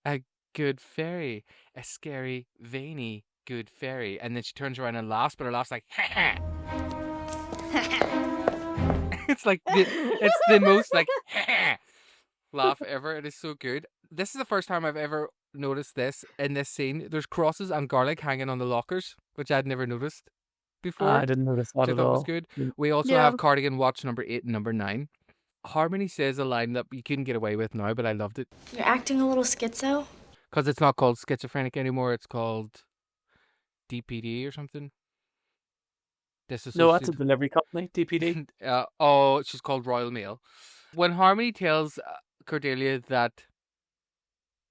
a good fairy, a scary, veiny good fairy. And then she turns around and laughs, but her laugh's like, ha It's like, it's the most like, laugh ever. It is so good. This is the first time I've ever noticed this in this scene. There's crosses and garlic hanging on the lockers, which I'd never noticed before. I didn't notice that Which I at thought was all. good. We also have Cardigan Watch number 8 and number 9. Harmony says a line that you couldn't get away with now, but I loved it. You're acting a little schizo? Because it's not called schizophrenic anymore. It's called DPD or something. No, that's a delivery company, DPD. She's called Royal Mail. When Harmony tells Cordelia that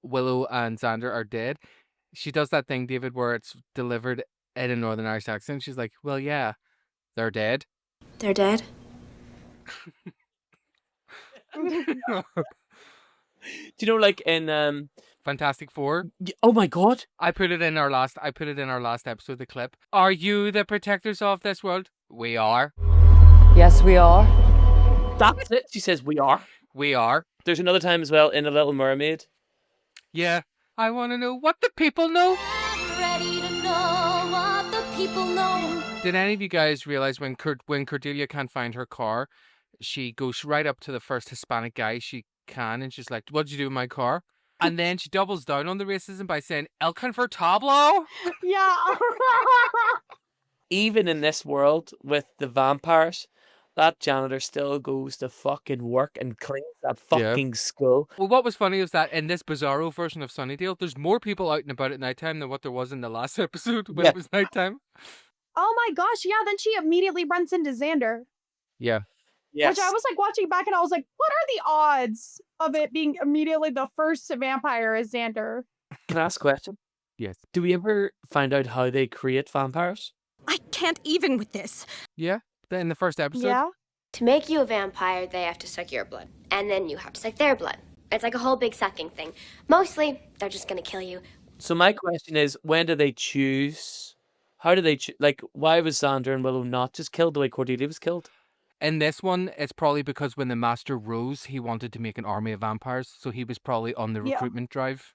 Willow and Xander are dead, she does that thing, David, where it's delivered in a Northern Irish accent. She's like, well, yeah, they're dead. They're dead? Do you know, like in Fantastic Four? Oh my God! I put it in our last episode. The clip. Are you the protectors of this world? We are. Yes, we are. That's it. She says we are. We are. There's another time as well in A Little Mermaid. Yeah. I want to know what the people know. Ready to know what the people know. Did any of you guys realize when Cordelia can't find her car, she goes right up to the first Hispanic guy she can, and she's like, "What'd you do with my car?" And then she doubles down on the racism by saying, "El Convertible." Yeah. Even in this world with the vampires, that janitor still goes to fucking work and cleans that fucking school. Well, what was funny is that in this bizarro version of Sunnydale, there's more people out and about at nighttime than what there was in the last episode when it was nighttime. Oh my gosh, yeah, then she immediately runs into Xander. Yeah. Yes. Which I was like watching back and I was like, what are the odds of it being immediately the first vampire is Xander? Can I ask a question? Yes. Do we ever find out how they create vampires? I can't even with this. Yeah, in the first episode. Yeah. To make you a vampire, they have to suck your blood. And then you have to suck their blood. It's like a whole big sucking thing. Mostly, they're just gonna kill you. So my question is, when do they choose? How do they choose? Like, why was Xander and Willow not just killed the way Cordelia was killed? In this one, it's probably because when the Master rose, he wanted to make an army of vampires, so he was probably on the recruitment drive.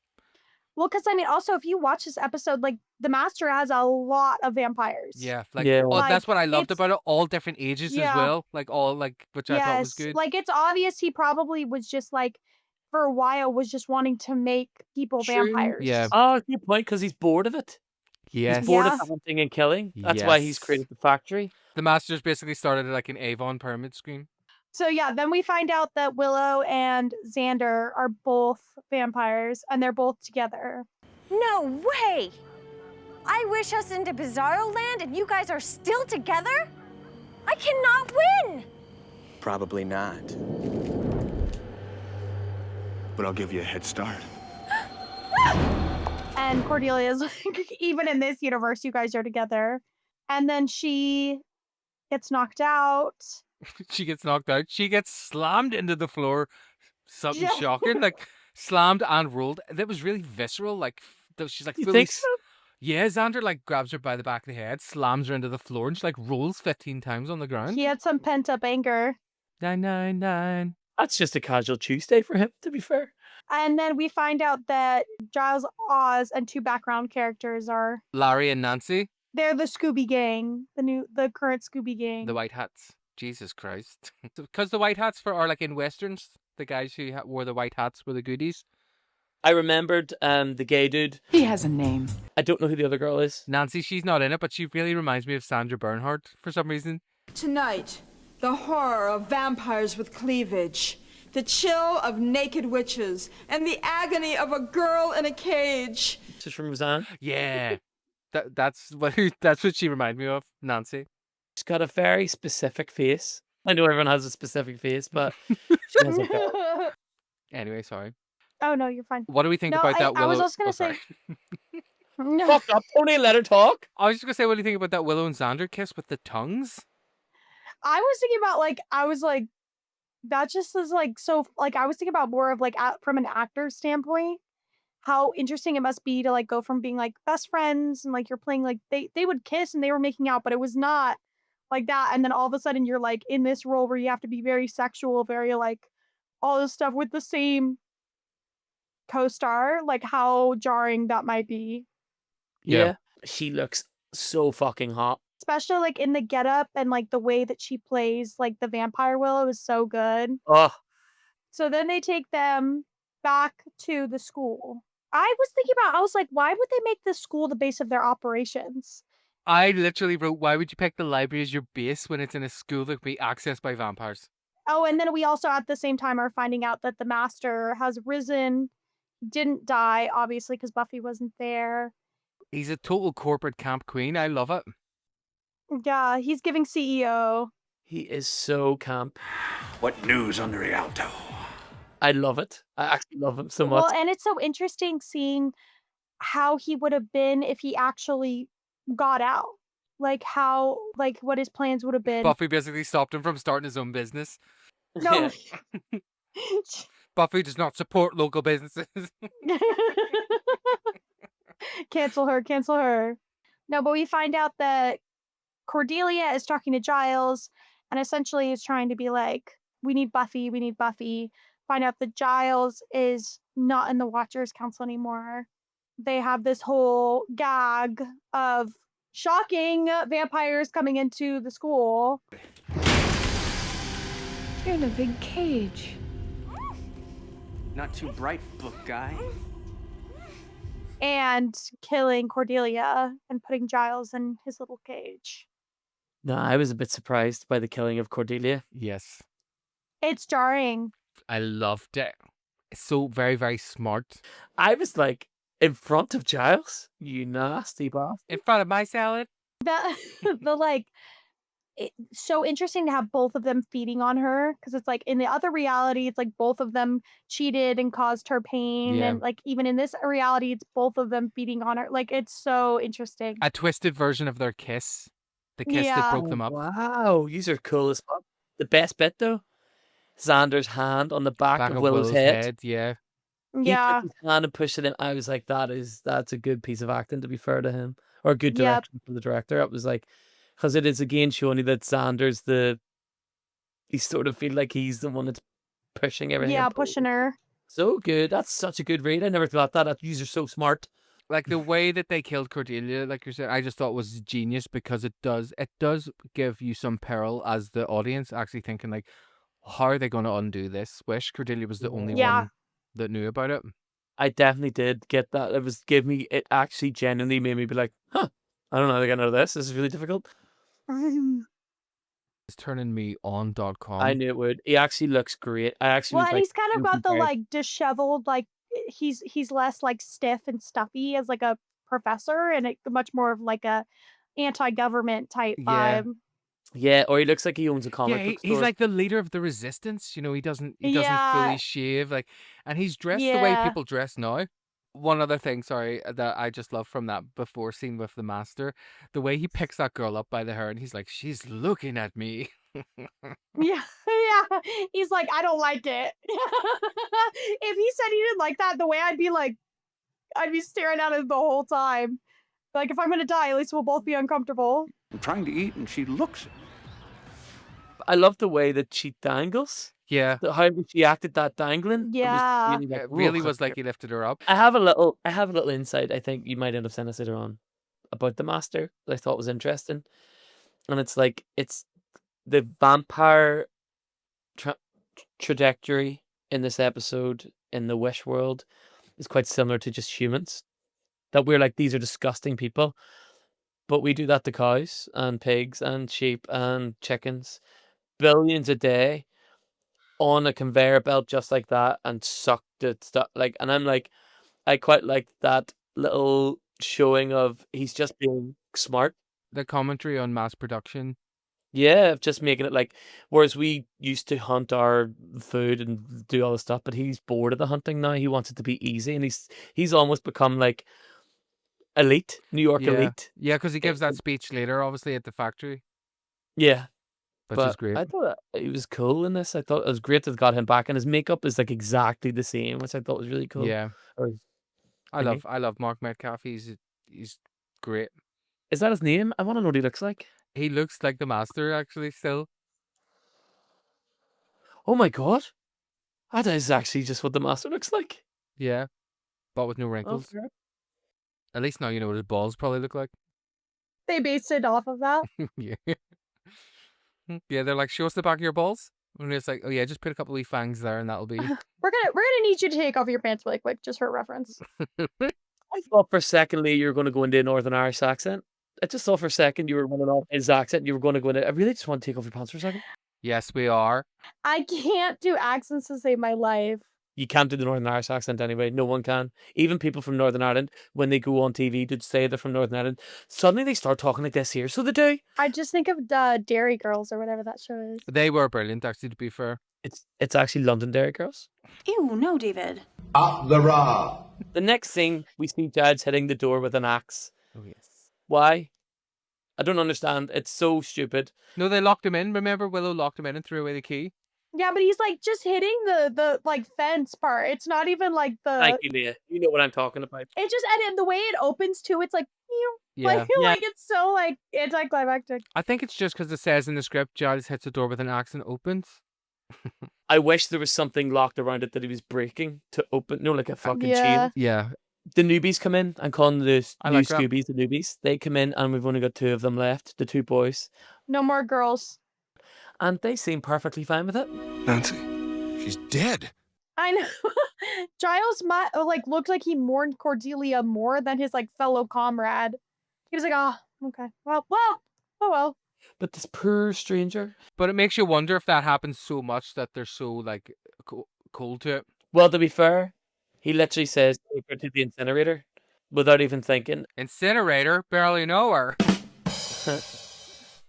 Well, because I mean, also if you watch this episode, like the Master has a lot of vampires. Yeah, like Yeah. oh, that's what I loved it's about it. All different ages as yeah, well, like all like which I thought was yes, good. like it's obvious he probably was just like for a while was just wanting to make people True. Yeah. vampires. Oh, good point, because he's bored of it. He's Yes. bored of Yeah. the hunting and killing. That's why he's Yes. created the factory. The Masters basically started like an Avon pyramid scheme. So yeah, then we find out that Willow and Xander are both vampires and they're both together. No way! I wish us into Bizarro Land and you guys are still together? I cannot win! Probably not. But I'll give you a head start. And Cordelia's like, even in this universe, you guys are together. And then she gets knocked out. She gets knocked out. She gets slammed into the floor. Something Yeah. shocking, like slammed and rolled. That was really visceral. Like she's like You fully. think so? Yeah, Xander like grabs her by the back of the head, slams her into the floor, and she like rolls 15 times on the ground. He had some pent up anger. 999. That's just a casual Tuesday for him, to be fair. And then we find out that Giles, Oz, and two background characters are Larry and Nancy, they're the Scooby Gang, the current Scooby Gang. the white hats. Jesus Christ. Because the white hats are like in westerns, the guys who wore the white hats were the goodies. I remembered the gay dude. He has a name. I don't know who the other girl is. Nancy, she's not in it, but she really reminds me of Sandra Bernhardt for some reason. Tonight, the horror of vampires with cleavage, the chill of naked witches, and the agony of a girl in a cage. This is from Roseanne. Yeah. That's what she reminded me of, Nancy. She's got a very specific face. I know everyone has a specific face, but she has a very... Anyway, sorry. Oh no, you're fine. What do we think No, about that Willow? I was also gonna oh, say. sorry. No. Fuck up, Tony, let her talk. I was just gonna say, what do you think about that Willow and Xander kiss with the tongues? I was thinking about that just is like so like I was thinking about more of like from an actor's standpoint, how interesting it must be to like go from being like best friends and like you're playing like they would kiss and they were making out, but it was not like that. And then all of a sudden you're like in this role where you have to be very sexual, very like all this stuff with the same co-star, like how jarring that might be. Yeah. She looks so fucking hot. Especially like in the getup and like the way that she plays like the vampire Willow is so good. Oh, So then they take them back to the school. I was like, why would they make the school the base of their operations? I literally wrote, why would you pick the library as your base when it's in a school that can be accessed by vampires? Oh, and then we also at the same time are finding out that the Master has risen, didn't die, obviously, because Buffy wasn't there. He's a total corporate camp queen. I love it. Yeah, he's giving CEO. he is so camp. What news on the Rialto? I love it. I actually love him so much. Well, and it's so interesting seeing how he would have been if he actually got out. Like how, like what his plans would have been. Buffy basically stopped him from starting his own business. No. Buffy does not support local businesses. Cancel her, cancel her. No, but we find out that Cordelia is talking to Giles and essentially is trying to be like, we need Buffy, we need Buffy. Find out that Giles is not in the Watchers Council anymore. They have this whole gag of shocking vampires coming into the school. You're in a big cage. Not too bright, book guy. And killing Cordelia and putting Giles in his little cage. No, I was a bit surprised by the killing of Cordelia. Yes. It's jarring. I loved it. It's so very, very smart. I was like, in front of Giles? You nasty bastard. In front of my salad? The like, it's so interesting to have both of them feeding on her because it's like in the other reality, it's like both of them cheated and caused her pain. Yeah. And like even in this reality, it's both of them feeding on her. Like it's so interesting. A twisted version of their kiss. The kiss that Yeah. broke them up. Wow, these are cool as fuck. The best bit though, Xander's hand on the back of Willow's head. Yeah. He Yeah. took his hand and pushed it in. I was like, that's a good piece of acting, to be fair to him, or good Yep. direction from the director. It was like, because it is again showing you that Xander's you sort of feel like he's the one that's pushing everything. Yeah, and pulling. pushing her. So good. That's such a good read. I never thought that. You're so smart. Like the way that they killed Cordelia, like you said, I just thought was genius because it does give you some peril as the audience actually thinking like, how are they going to undo this? Wish Cordelia was the only Yeah. one that knew about it. I definitely did get that. It actually genuinely made me be like, huh, I don't know how to get out of this. This is really difficult. It's turning me on.com. I knew it would. He actually looks great. I actually Well, was and like, he's kind of got the like disheveled, like he's less like stiff and stuffy as like a professor, and much more of like a anti-government type Yeah. vibe. Yeah, or he looks like he owns a comic Yeah, book store. he's like the leader of the resistance. You know, he doesn't Yeah. fully shave, like, and he's dressed the way Yeah. people dress now. One other thing, sorry, that I just love from that before scene with the master, the way he picks that girl up by the hair and he's like, she's looking at me. Yeah, yeah. He's like, I don't like it. If he said he didn't like that, the way I'd be staring at it the whole time. Like, if I'm gonna die, at least we'll both be uncomfortable. I'm trying to eat, and she looks. I love the way that she dangles. Yeah. How she acted that dangling. Yeah. It really was like he lifted her up. I have a little insight. I think you might end up saying this later on about the master that I thought was interesting, and it's like it's the vampire trajectory in this episode in the Wish world is quite similar to just humans. That we're like, these are disgusting people, but we do that to cows and pigs and sheep and chickens, billions a day on a conveyor belt just like that, and suck the stuff like. And I'm like, I quite like that little showing of he's just being smart. The commentary on mass production. Yeah, of just making it like, whereas we used to hunt our food and do all this stuff, but he's bored of the hunting now. He wants it to be easy, and he's almost become like elite, New York elite. Yeah, because he gives that speech later, obviously, at the factory. Yeah. Which But is great. I thought he was cool in this. I thought it was great that they got him back, and his makeup is like exactly the same, which I thought was really cool. Yeah. Or I thingy. love Mark Metcalf. He's great. Is that his name? I want to know what he looks like. He looks like the master, actually, still. Oh my god. That is actually just what the master looks like. Yeah. But with no Oh, wrinkles. fair. At least now you know what his balls probably look like. They based it off of that. Yeah. Yeah, they're like, show us the back of your balls. And it's like, oh yeah, just put a couple of wee fangs there and that'll be. We're gonna need you to take off your pants really quick, just for reference. I thought for a second, Lee, you were going to go into a Northern Irish accent. I just thought for a second you were running off his accent. You were going to go into. I really just want to take off your pants for a second. Yes, we are. I can't do accents to save my life. You can't do the Northern Irish accent anyway. No one can. Even people from Northern Ireland, when they go on TV to say they're from Northern Ireland, suddenly they start talking like this here. So they do. I just think of Dairy Girls or whatever that show is. They were brilliant, actually, to be fair. It's actually Londonderry Girls. Ew, no, David. Up the raw. The next scene, we see Giles hitting the door with an axe. Oh, yes. Why? I don't understand. It's so stupid. No, they locked him in. Remember, Willow locked him in and threw away the key? Yeah, but he's like just hitting the like fence part. It's not even like the. Thank you, Leah. You know what I'm talking about. It just and the way it opens too, it's like Yeah. like it's so like anticlimactic. I think it's just because it says in the script, Giles hits the door with an axe and opens. I wish there was something locked around it that he was breaking to open. No, like a fucking Yeah. chain. Yeah. The newbies come in. I'm calling the I new like that. Scoobies the newbies. They come in, and we've only got two of them left. The two boys, No more girls. and they seem perfectly fine with it. Nancy. She's dead. I know. Giles like looked like he mourned Cordelia more than his like fellow comrade. He was like, oh, okay, well, oh well. But this poor stranger. But it makes you wonder if that happens so much that they're so like cold to it. Well, to be fair, he literally says take her to the incinerator without even thinking. Incinerator, barely know her.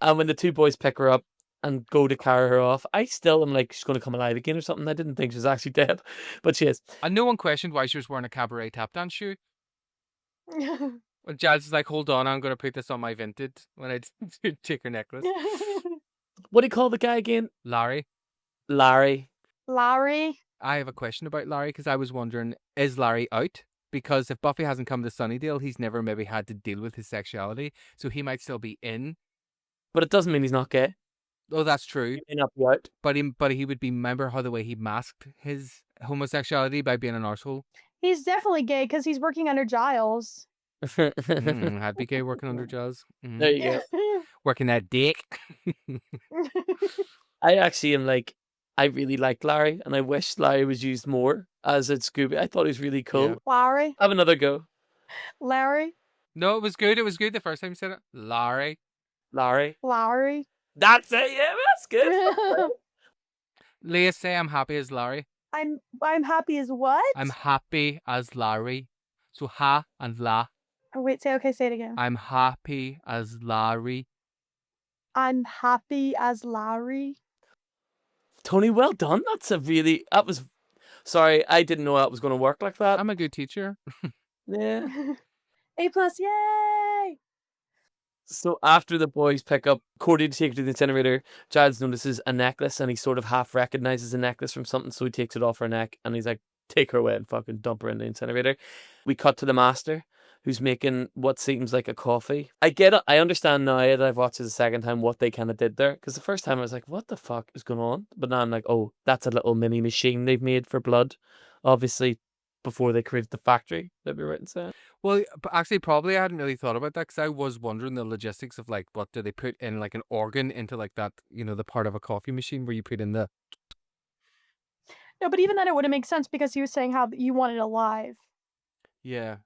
And when the two boys pick her up and go to carry her off, I still am like, she's going to come alive again or something. I didn't think she was actually dead, but she is. And no one questioned why she was wearing a cabaret tap dance shoe. When Giles is like, hold on, I'm going to put this on my vintage when I take her necklace. What do you call the guy again? Larry. Larry. Larry. I have a question about Larry because I was wondering, is Larry out? Because if Buffy hasn't come to Sunnydale, he's never maybe had to deal with his sexuality, so he might still be in. But it doesn't mean he's not gay. Oh, that's true. He may not be out. But he would be. Remember how the way he masked his homosexuality by being an arsehole. He's definitely gay because he's working under Giles. I'd be gay working under Giles. There you go. Working that dick. I actually am like, I really like Larry, and I wish Larry was used more as a Scooby. I thought he was really cool. Yeah. Larry. Have another go. Larry. No, it was good. It was good the first time you said it. Larry. Larry. Larry. That's it. Yeah, that's good. Leah, say I'm happy as Larry. I'm happy as what? I'm happy as Larry. So ha and la. Oh, wait, say it again. I'm happy as Larry. I'm happy as Larry. Tony, well done. That was. Sorry, I didn't know that was going to work like that. I'm a good teacher. Yeah. A+, yay! So after the boys pick up Cordy to take her to the incinerator, Giles notices a necklace and he sort of half recognizes the necklace from something, so he takes it off her neck and he's like, take her away and fucking dump her in the incinerator. We cut to the master, who's making what seems like a coffee. I get it. I understand now that I've watched it the second time what they kind of did there, because the first time I was like, what the fuck is going on? But now I'm like, oh, that's a little mini machine they've made for blood, obviously, before they created the factory that we were inside. Well, actually, probably I hadn't really thought about that because I was wondering the logistics of like, what do they put in like an organ into like that, the part of a coffee machine where you put in the. No, but even then it wouldn't make sense because he was saying how you want it alive. Yeah.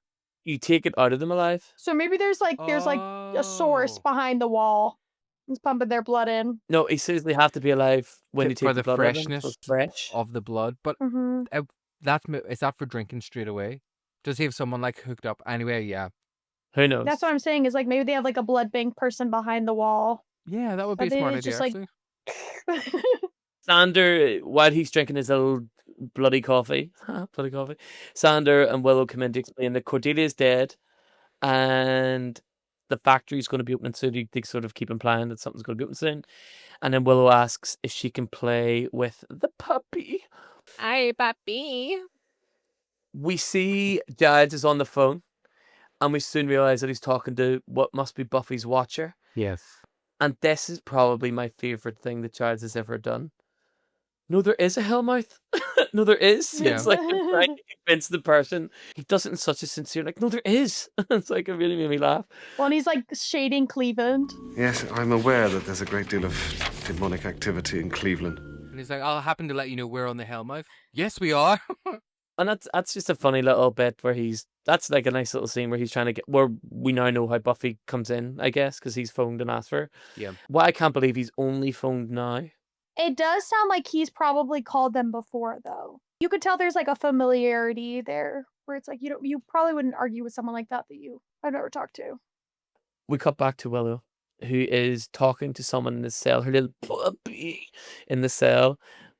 You take it out of them alive? So maybe there's a source behind the wall. It's pumping their blood in. No, he says they have to be alive when you take for the blood out of them, freshness so it's fresh. of the blood. But is that for drinking straight away? Does he have someone like hooked up? Anyway, yeah. Who knows? That's what I'm saying is like maybe they have like a blood bank person behind the wall. Yeah, that would be a smart idea, actually. Sander, while he's drinking his little bloody coffee, Sander and Willow come in to explain that Cordelia's dead and the factory's going to be opening soon. They sort of keep implying that something's going to be opening soon. And then Willow asks if she can play with the puppy. Hi, puppy. We see Giles is on the phone, and we soon realize that he's talking to what must be Buffy's watcher. Yes. And this is probably my favorite thing that Giles has ever done. No, there is a Hellmouth. No, there is. Yeah. It's like him trying to convince the person. He does it in such a sincere, like, no, there is. It's like, it really made me laugh. Well, and he's like shading Cleveland. Yes, I'm aware that there's a great deal of demonic activity in Cleveland. And he's like, I'll happen to let you know we're on the Hellmouth. Yes, we are. And that's just a funny little bit where that's like a nice little scene where he's trying to where we now know how Buffy comes in, I guess, because he's phoned and asked for her. Yeah. Well, I can't believe he's only phoned now. It does sound like he's probably called them before, though. You could tell there's like a familiarity there where it's like you probably wouldn't argue with someone like that I've never talked to. We cut back to Willow, who is talking to someone in the cell, her little puppy in the cell.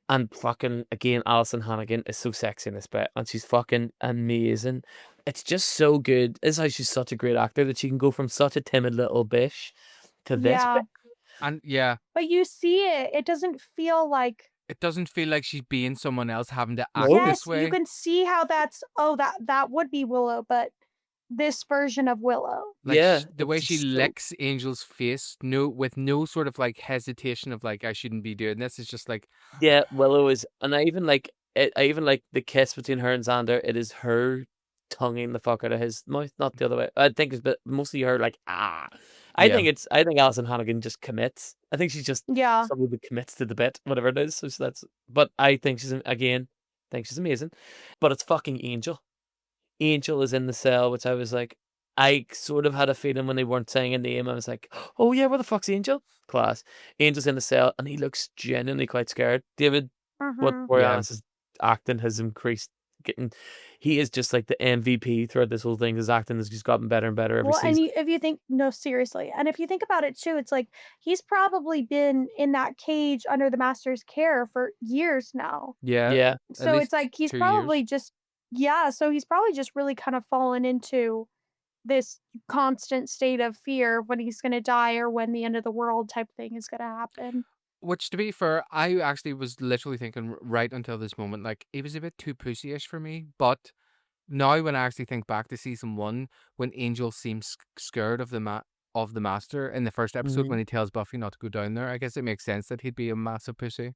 And fucking, again, Alison Hannigan is so sexy in this bit. And she's fucking amazing. It's just so good. This is how she's such a great actor that she can go from such a timid little bish to this bit. And yeah. But you see it. It doesn't feel like... It doesn't feel like she's being someone else having to act yes, this way. You can see how that would be Willow, but this version of Willow. Like the way she licks Angel's face, with no sort of like hesitation of like I shouldn't be doing this. It's just like Willow is, and I even like it. I even like the kiss between her and Xander. It is her tonguing the fuck out of his mouth, not the other way. I think it's mostly her like I think Alison Hannigan just commits. I think she's just somebody that commits to the bit, whatever it is. So that's. But I think she's amazing. But it's fucking Angel. Angel is in the cell, which I was like, I sort of had a feeling when they weren't saying a name. I was like, oh yeah, where the fuck's Angel? Class. Angel's in the cell, and he looks genuinely quite scared. David, what Boreanaz's acting has increased. He is just like the MVP throughout this whole thing. His acting has just gotten better and better every season. And if you think, no, seriously, and if you think about it too, it's like he's probably been in that cage under the Master's care for years now. Yeah. So it's like he's probably just. Yeah, so he's probably just really kind of fallen into this constant state of fear when he's going to die or when the end of the world type thing is going to happen. Which, to be fair, I actually was literally thinking right until this moment, like, he was a bit too pussy-ish for me. But now when I actually think back to season 1, when Angel seems scared of the Master in the first episode when he tells Buffy not to go down there, I guess it makes sense that he'd be a massive pussy.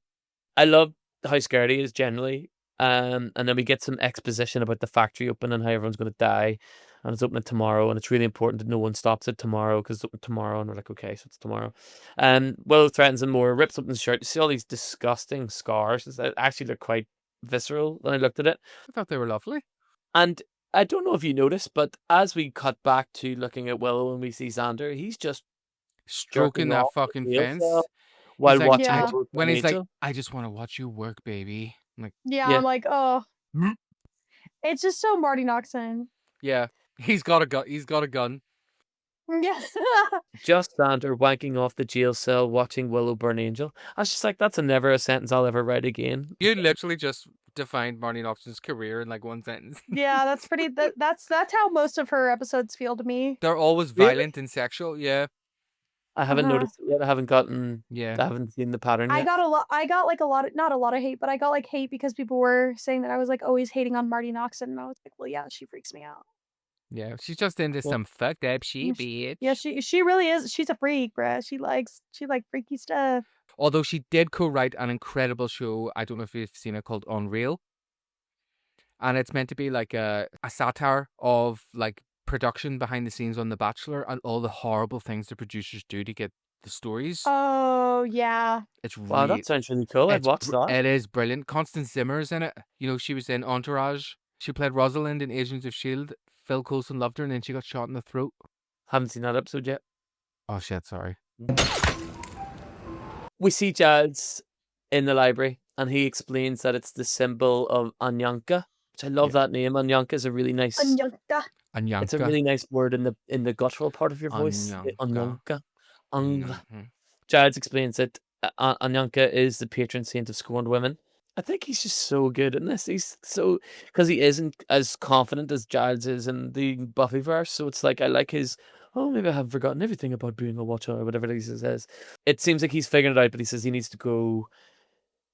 I love how scared he is generally. And then we get some exposition about the factory opening and how everyone's going to die. And it's opening tomorrow, and it's really important that no one stops it tomorrow because it's open tomorrow. And we're like, okay, so it's tomorrow. And Willow threatens him more, rips open his shirt. You see all these disgusting scars. Actually, they're quite visceral when I looked at it. I thought they were lovely. And I don't know if you noticed, but as we cut back to looking at Willow and we see Xander, he's just Stroking that fucking fence. While He's like, watching when he's like, Angel. I just want to watch you work, baby. I'm like, Yeah, Yeah. I'm like, oh. It's just so Marty Noxon. yeah, he's got a gun. He's got a gun. Yes. Just Xander wanking off the jail cell watching Willow burn Angel. I was just like, that's never a sentence I'll ever write again. You literally just defined Marty Noxon's career in like one sentence. Yeah, that's pretty. That's how most of her episodes feel to me. They're always Really? violent and sexual. Yeah. I haven't noticed it yet. I haven't gotten. Yeah. I haven't seen the pattern yet. I got like a lot of, not a lot of hate, but I got like hate because people were saying that I was like always hating on Marty Noxon, and I was like, well, yeah, she freaks me out. Yeah, she's just into some fucked up shit, bitch. Yeah, she really is. She's a freak, bruh. She likes freaky stuff. Although she did co-write an incredible show, I don't know if you've seen it, called Unreal. And it's meant to be like a satire of like production behind the scenes on The Bachelor and all the horrible things the producers do to get the stories. Oh yeah. Wow, It's really, that sounds really cool. I'd watch that. it is brilliant. Constance Zimmer's in it. You know, she was in Entourage. She played Rosalind in Agents of S.H.I.E.L.D. Phil Coulson loved her and then she got shot in the throat. Haven't seen that episode yet. Oh shit, sorry. We see Giles in the library, and he explains that it's the symbol of Anyanka, which I love that name. Anyanka is a really nice. Anyanka. Anyanka. It's a really nice word in the guttural part of your voice. Anyanka. Anyanka. Giles explains that Anyanka is the patron saint of scorned women. I think he's just so good in this. He's so, because he isn't as confident as Giles is in the Buffyverse. So it's like, I like his, oh, maybe I haven't forgotten everything about being a watcher or whatever it is he says. It seems like he's figured it out, but he says he needs to go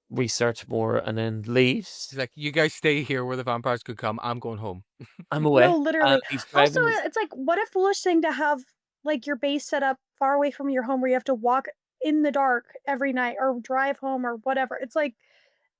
research more and then leaves. He's like, you guys stay here where the vampires could come. I'm going home. I'm away. No, literally. He's Also, driving it's like, what a foolish thing to have like your base set up far away from your home where you have to walk in the dark every night or drive home or whatever. It's like,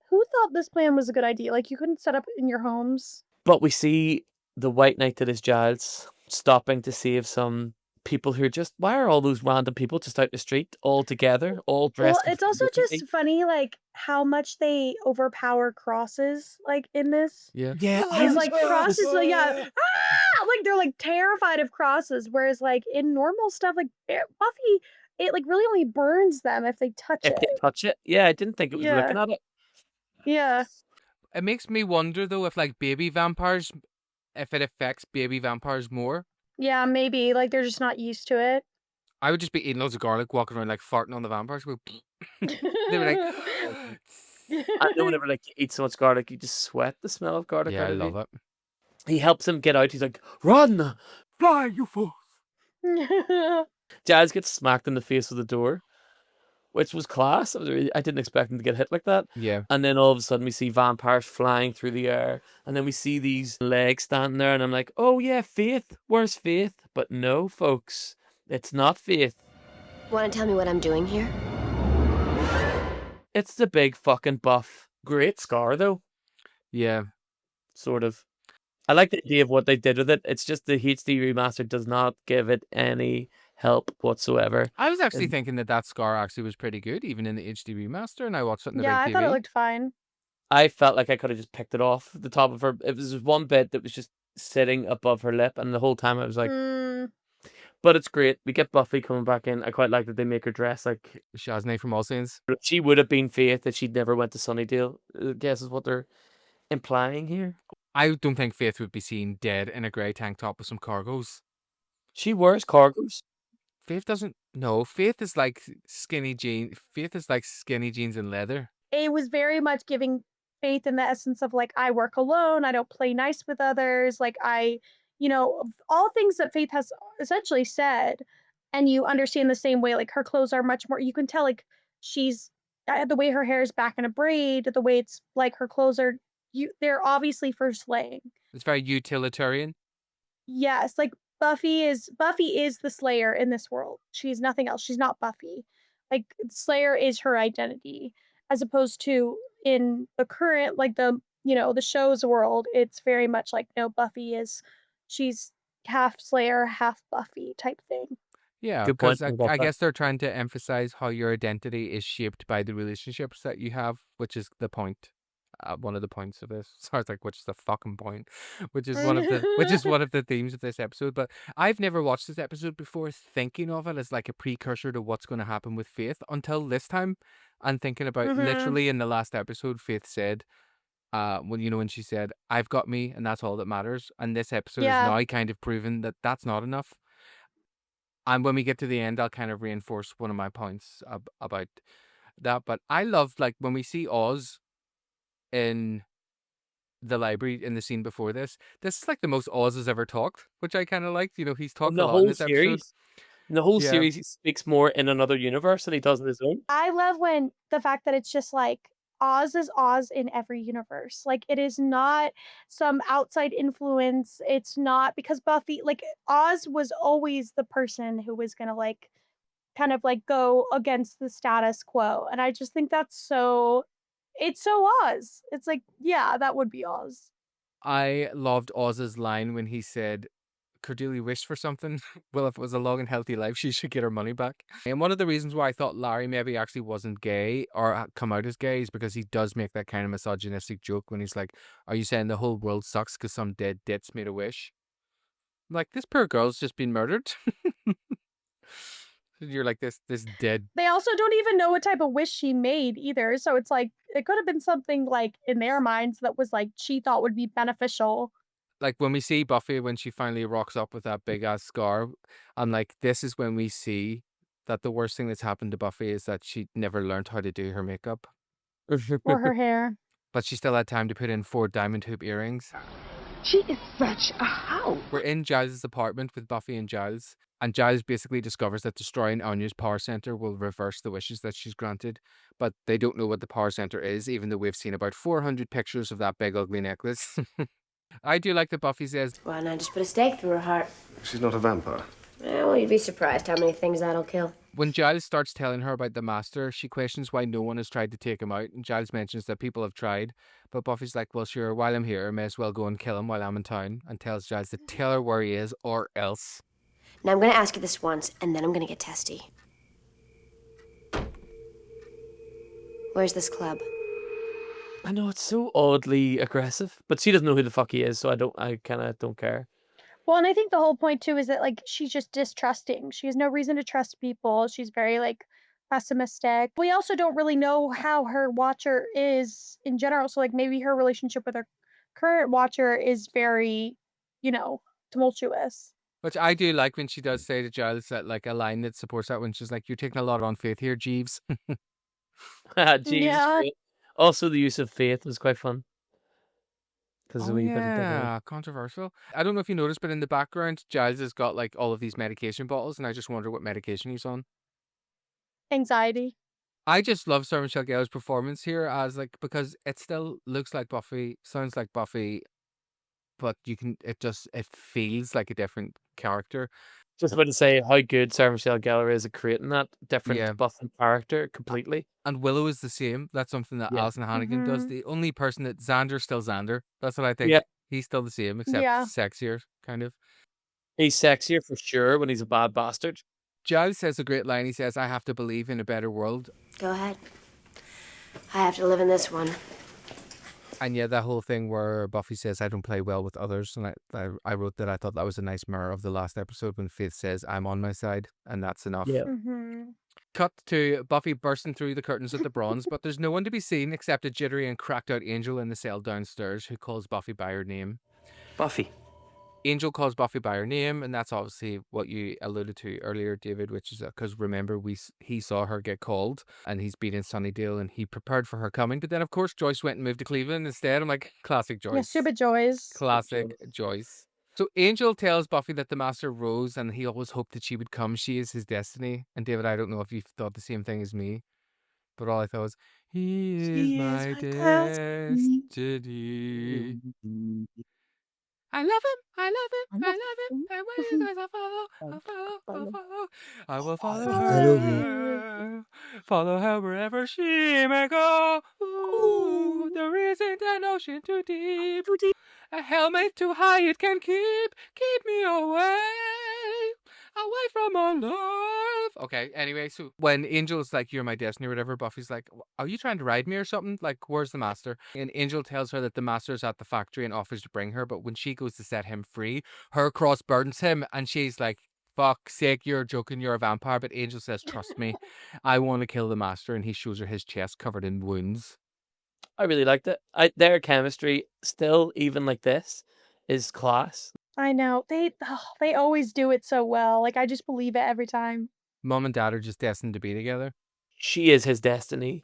who thought this plan was a good idea? Like, you couldn't set up in your homes. But we see the White Knight that is Giles stopping to save some people who are just, why are all those random people just out in the street all together, all dressed? Well, it's also just funny, like, how much they overpower crosses, like, in this. Yeah. Yeah. It's like crosses, like, yeah. Ah! Like, they're, like, terrified of crosses. Whereas, like, in normal stuff, like, Buffy, it, like, really only burns them if they touch If it. they touch it. Yeah, I didn't think it was looking at it. Yeah. It makes me wonder though if like baby vampires, if it affects baby vampires more. Yeah, maybe. Like, they're just not used to it. I would just be eating loads of garlic, walking around like farting on the vampires. They were like, I know whenever like you eat so much garlic, you just sweat the smell of garlic. yeah, I love it. He helps him get out. He's like, run, fly, you fool. Giles gets smacked in the face with a door, which was class. I didn't expect him to get hit like that. Yeah. And then all of a sudden we see vampires flying through the air. And then we see these legs standing there. And I'm like, oh yeah, Faith. Where's Faith? But no, folks. It's not Faith. Want to tell me what I'm doing here? It's the big fucking buff. Great scar, though. Yeah. Sort of. I like the idea of what they did with it. It's just the HD remaster does not give it any help whatsoever. I was actually thinking that scar actually was pretty good, even in the HD remaster, and I watched it in the Yeah, big I TV. thought it looked fine. I felt like I could have just picked it off the top of her. It was just one bit that was just sitting above her lip, and the whole time I was like, but it's great. We get Buffy coming back in. I quite like that they make her dress like Shaznay from All Saints. She would have been Faith if she'd never went to Sunnydale, I guess is what they're implying here. I don't think Faith would be seen dead in a grey tank top with some cargos. She wears cargos. Faith doesn't. No, Faith is like skinny jeans. Faith is like skinny jeans and leather. It was very much giving Faith in the essence of like, I work alone. I don't play nice with others. Like all things that Faith has essentially said, and you understand the same way. Like her clothes are much more. You can tell like she's the way her hair is back in a braid. The way it's like her clothes are. They're obviously for slaying. It's very utilitarian. Yes, like Buffy is the Slayer in this world. She's nothing else. She's not Buffy. Like Slayer is her identity, as opposed to in the current, like the the show's world, it's very much like, no, Buffy is she's half Slayer, half Buffy type thing. Yeah, Good point. because I love I that. guess they're trying to emphasize how your identity is shaped by the relationships that you have, which is the point. One of the points of this. So I was like, which is the fucking point? Which is one of the themes of this episode. But I've never watched this episode before, thinking of it as like a precursor to what's going to happen with Faith until this time. And thinking about Mhm. literally in the last episode, Faith said, when she said, "I've got me, and that's all that matters." And this episode is Yeah. now kind of proven that that's not enough. And when we get to the end, I'll kind of reinforce one of my points about that. But I love, like, when we see Oz in the library in the scene before this. This is like the most Oz has ever talked, which I kind of liked. He's In talked a the lot in whole this episode. series. In the whole Yeah. series, he speaks more in another universe than he does in his own. I love when the fact that it's just like Oz is Oz in every universe. Like it is not some outside influence. It's not because Buffy, like Oz was always the person who was gonna like kind of like go against the status quo. And I just think that's it's so Oz. It's like, yeah, that would be Oz. I loved Oz's line when he said, Cordelia wished for something. Well, if it was a long and healthy life, she should get her money back. And one of the reasons why I thought Larry maybe actually wasn't gay or come out as gay is because he does make that kind of misogynistic joke when he's like, "Are you saying the whole world sucks because some dead ditz made a wish?" I'm like, this poor girl's just been murdered. You're like this dead. They also don't even know what type of wish she made either. So it's like it could have been something like in their minds that was like she thought would be beneficial. Like when we see Buffy when she finally rocks up with that big ass scar, I'm like, this is when we see that the worst thing that's happened to Buffy is that she never learned how to do her makeup. Or her hair. But she still had time to put in 4 diamond hoop earrings. She is such a hoe. We're in Giles' apartment with Buffy and Giles, and Giles basically discovers that destroying Anya's power center will reverse the wishes that she's granted, but they don't know what the power center is, even though we've seen about 400 pictures of that big ugly necklace. I do like that Buffy says, Why not just put a stake through her heart? She's not a vampire. Well, you'd be surprised how many things that'll kill. when Giles starts telling her about the Master, she questions why no one has tried to take him out, and Giles mentions that people have tried, but Buffy's like, well, sure, while I'm here, I may as well go and kill him while I'm in town, and tells Giles to tell her where he is, or else. Now I'm gonna ask you this once, and then I'm gonna get testy. Where's this club? I know it's so oddly aggressive, but she doesn't know who the fuck he is, so I kind of don't care. Well, and I think the whole point too is that like she's just distrusting. She has no reason to trust people. She's very like pessimistic. We also don't really know how her watcher is in general. So like maybe her relationship with her current watcher is very, tumultuous. Which I do like when she does say to Giles that, like, a line that supports that when she's like, you're taking a lot on faith here, Jeeves. Jeeves is Yeah. great. Also, the use of faith was quite fun. Because Oh, we bit of dignity. yeah, controversial. I don't know if you noticed, but in the background, Giles has got like all of these medication bottles, and I just wonder what medication he's on. Anxiety. I just love Sarah Michelle Gellar's performance here as like because it still looks like Buffy, sounds like Buffy, but it feels like a different character. Just about to say how good Sarah Michelle Gellar is at creating that different Yeah. Buffy character completely. And Willow is the same. That's something that Yeah. Alison Hannigan does. Mhm. The only person that Xander's still Xander. That's what I think. Yeah. He's still the same, except Yeah. sexier, kind of. He's sexier for sure when he's a bad bastard. Giles says a great line. He says, I have to believe in a better world. Go ahead. I have to live in this one. And yeah, that whole thing where Buffy says, I don't play well with others. And I wrote that I thought that was a nice mirror of the last episode when Faith says, I'm on my side. And that's enough. Yeah. Mm-hmm. Cut to Buffy bursting through the curtains at the bronze, but there's no one to be seen except a jittery and cracked out Angel in the cell downstairs who calls Buffy by her name. Buffy. Angel calls Buffy by her name, and that's obviously what you alluded to earlier, David, which is because remember, he saw her get called, and he's been in Sunnydale, and he prepared for her coming. But then, of course, Joyce went and moved to Cleveland instead. I'm like, classic Joyce. Yeah, stupid Joyce. Classic Joyce. So Angel tells Buffy that the Master rose, and he always hoped that she would come. She is his destiny. And David, I don't know if you thought the same thing as me, but all I thought was, he is my destiny. I love him. I love him. I love him. And when he goes, I will follow her. Follow her wherever she may go. Ooh, there isn't an ocean too deep. A helmet too high it can keep me away from our love. Okay, anyway, so when Angel's like, you're my destiny or whatever, Buffy's like, are you trying to ride me or something? Like, where's the master? And Angel tells her that the master's at the factory and offers to bring her, but when she goes to set him free, her cross burdens him, and she's like, fuck's sake, you're joking, you're a vampire. But Angel says, trust me, I want to kill the master, and he shows her his chest covered in wounds. I really liked it. Their chemistry, still, even like this, is class. I know. They always do it so well. Like, I just believe it every time. Mom and Dad are just destined to be together. She is his destiny.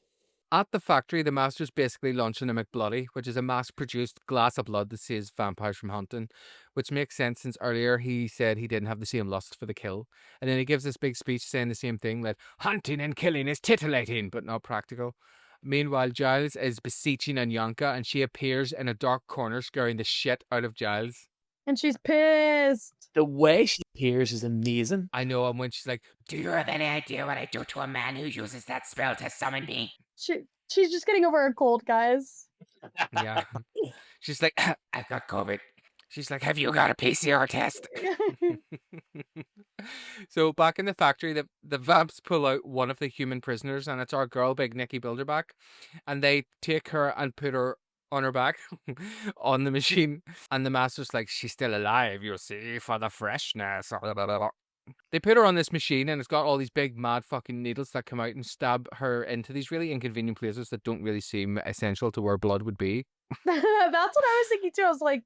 At the factory, the master's basically launching a McBloody, which is a mass-produced glass of blood that saves vampires from hunting, which makes sense since earlier he said he didn't have the same lust for the kill. And then he gives this big speech saying the same thing, that hunting and killing is titillating, but not practical. Meanwhile, Giles is beseeching Anyanka, and she appears in a dark corner, scaring the shit out of Giles. And she's pissed. The way she appears is amazing. I know, and when she's like, do you have any idea what I do to a man who uses that spell to summon me? She's just getting over a cold, guys. Yeah. She's like, I've got COVID. She's like, have you got a PCR test? So back in the factory, the vamps pull out one of the human prisoners, and it's our girl, Big Nikki Bilderback, and they take her and put her on her back on the machine, and the master's like, she's still alive, you see, for the freshness. They put her on this machine, and it's got all these big mad fucking needles that come out and stab her into these really inconvenient places that don't really seem essential to where blood would be. That's what I was thinking too. I was like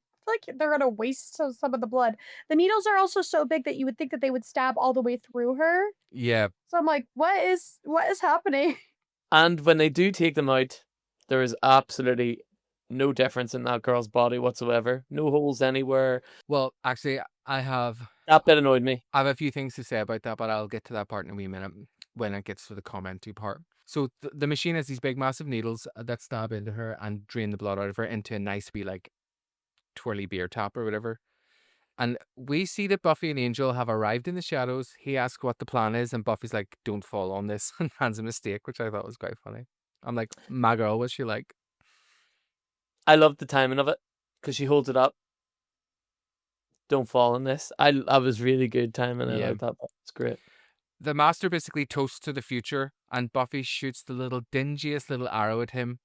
they're gonna waste some of the blood. The needles are also so big that you would think that they would stab all the way through her. Yeah. So I'm like, what is happening? And when they do take them out, there is absolutely no difference in that girl's body whatsoever. No holes anywhere. Well, actually, that bit annoyed me. I have a few things to say about that, but I'll get to that part in a wee minute when it gets to the commenty part. So the machine has these big massive needles that stab into her and drain the blood out of her into a nice wee like twirly beer tap or whatever. And we see that Buffy and Angel have arrived in the shadows. He asks what the plan is, and Buffy's like, don't fall on this, and hands him a steak, which I thought was quite funny. I'm like, my girl, what's she like? I love the timing of it because she holds it up. Don't fall on this. I was really good timing it. I thought that was great. The master basically toasts to the future, and Buffy shoots the little dingiest little arrow at him.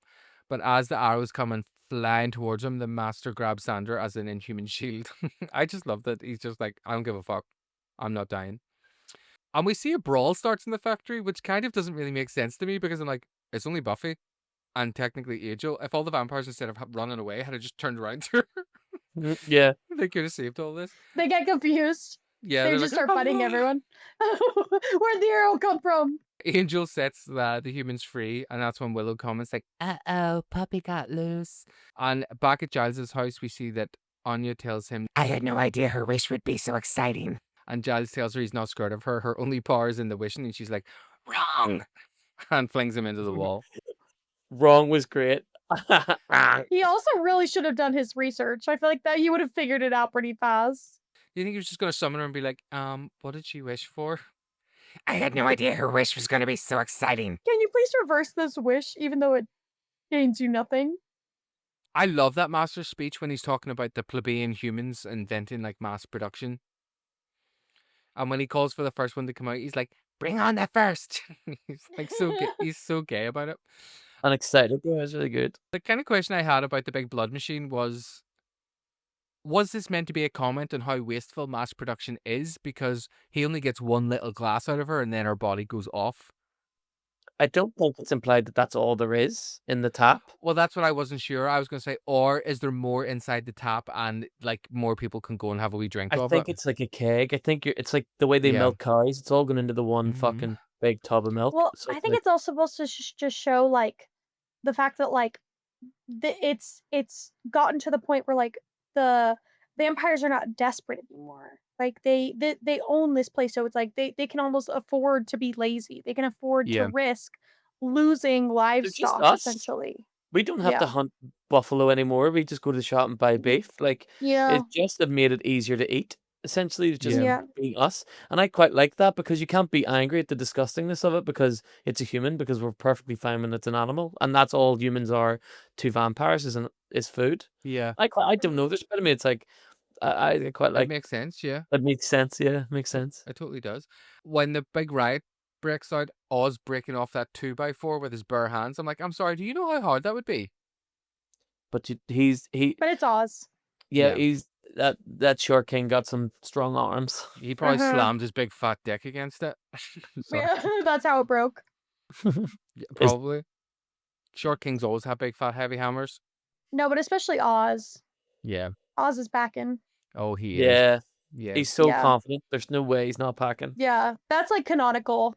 But as the arrow's coming flying towards him, the master grabs Xander as an inhuman shield. I just love that he's just like, I don't give a fuck. I'm not dying. And we see a brawl starts in the factory, which kind of doesn't really make sense to me because I'm like, it's only Buffy and technically Angel. If all the vampires, instead of running away, had just turned around to her, yeah, they could have saved all this. They get confused. Yeah, they just start fighting everyone. Where'd the arrow come from? Angel sets the humans free, and that's when Willow comments like, uh-oh, puppy got loose. And back at Giles' house, we see that Anya tells him, I had no idea her wish would be so exciting. And Giles tells her he's not scared of her. Her only power is in the wishing, and she's like, wrong, and flings him into the wall. Wrong was great. He also really should have done his research. I feel like that he would have figured it out pretty fast. Do you think he was just going to summon her and be like, what did she wish for? I had no idea her wish was going to be so exciting. Can you please reverse this wish, even though it gains you nothing? I love that master's speech when he's talking about the plebeian humans inventing like mass production. And when he calls for the first one to come out, he's like, bring on the first. He's like he's so gay about it. And excited. Yeah, it was really good. The kind of question I had about the big blood machine was this meant to be a comment on how wasteful mass production is? Because he only gets one little glass out of her and then her body goes off. I don't think it's implied that that's all there is in the tap. Well, that's what I wasn't sure. I was going to say, or is there more inside the tap and like more people can go and have a wee drink of it? I think it's like a keg. I think it's like the way they milk cows. It's all going into the one fucking big tub of milk. Well, So I think it's all supposed to just show like the fact that like it's gotten to the point where like the vampires are not desperate anymore. Like they own this place, so it's like they can almost afford to be lazy. They can afford to risk losing livestock essentially. We don't have to Yeah. hunt buffalo anymore. We just go to the shop and buy beef. Like, Yeah. it just have made it easier to eat. Essentially, it's just Yeah. being us. And I quite like that because you can't be angry at the disgustingness of it because it's a human, because we're perfectly fine when it's an animal. And that's all humans are to vampires is food. Yeah. I don't know. There's a bit of me, it's like, I quite It like. makes sense, yeah. It makes sense, yeah. Makes sense. It totally does. When the big riot breaks out, Oz breaking off that 2x4 with his bare hands, I'm like, I'm sorry, do you know how hard that would be? But But it's Oz. yeah, he's that short king got some strong arms. He probably slammed his big fat dick against it. Sorry. Yeah, that's how it broke. Yeah, probably. Short kings always have big fat heavy hammers. No, but especially Oz. Yeah. Oz is backing. Oh, he is. Yeah. Yeah. He's so Yeah. confident. There's no way he's not packing. Yeah, that's like canonical.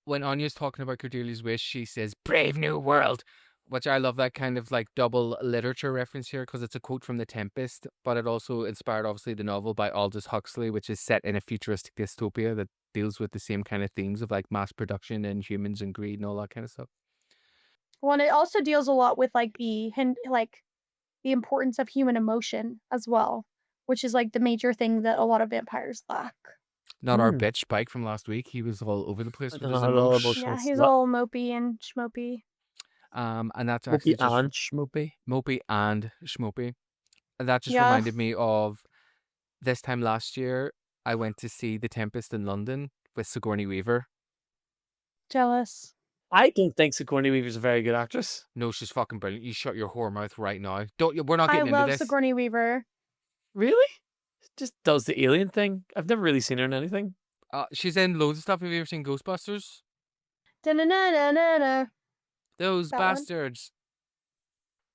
When Anya's talking about Cordelia's wish, she says, "Brave new world," which I love that kind of like double literature reference here because it's a quote from The Tempest, but it also inspired obviously the novel by Aldous Huxley, which is set in a futuristic dystopia that deals with the same kind of themes of like mass production and humans and greed and all that kind of stuff. Well, and it also deals a lot with like the importance of human emotion as well, which is like the major thing that a lot of vampires lack. Not our bitch Spike from last week. He was all over the place with his Not all emotions. Yeah, he's all mopey and schmopey. And that's Mopey actually just and schmopey. Mopey and schmopey. And that just Yeah. reminded me of this time last year. I went to see The Tempest in London with Sigourney Weaver. Jealous. I don't think Sigourney Weaver's a very good actress. No, she's fucking brilliant. You shut your whore mouth right now. We're not I getting love into this. Sigourney Weaver. Really? Just does the alien thing. I've never really seen her in anything. She's in loads of stuff. Have you ever seen Ghostbusters? Da-na-na-na-na-na. Those That one. bastards.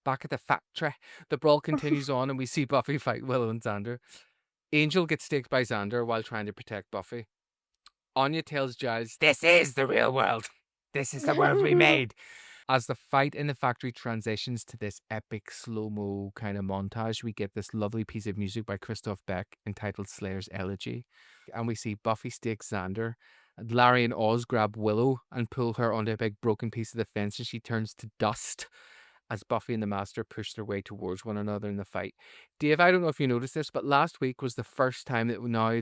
Back at the factory, the brawl continues on, and we see Buffy fight Willow and Xander. Angel gets staked by Xander while trying to protect Buffy. Anya tells Giles, "This is the real world. This is the world we made." As the fight in the factory transitions to this epic slow-mo kind of montage, we get this lovely piece of music by Christoph Beck entitled Slayer's Elegy. And we see Buffy stake Xander. And Larry and Oz grab Willow and pull her onto a big broken piece of the fence, and she turns to dust as Buffy and the Master push their way towards one another in the fight. Dave, I don't know if you noticed this, but last week was the first time that now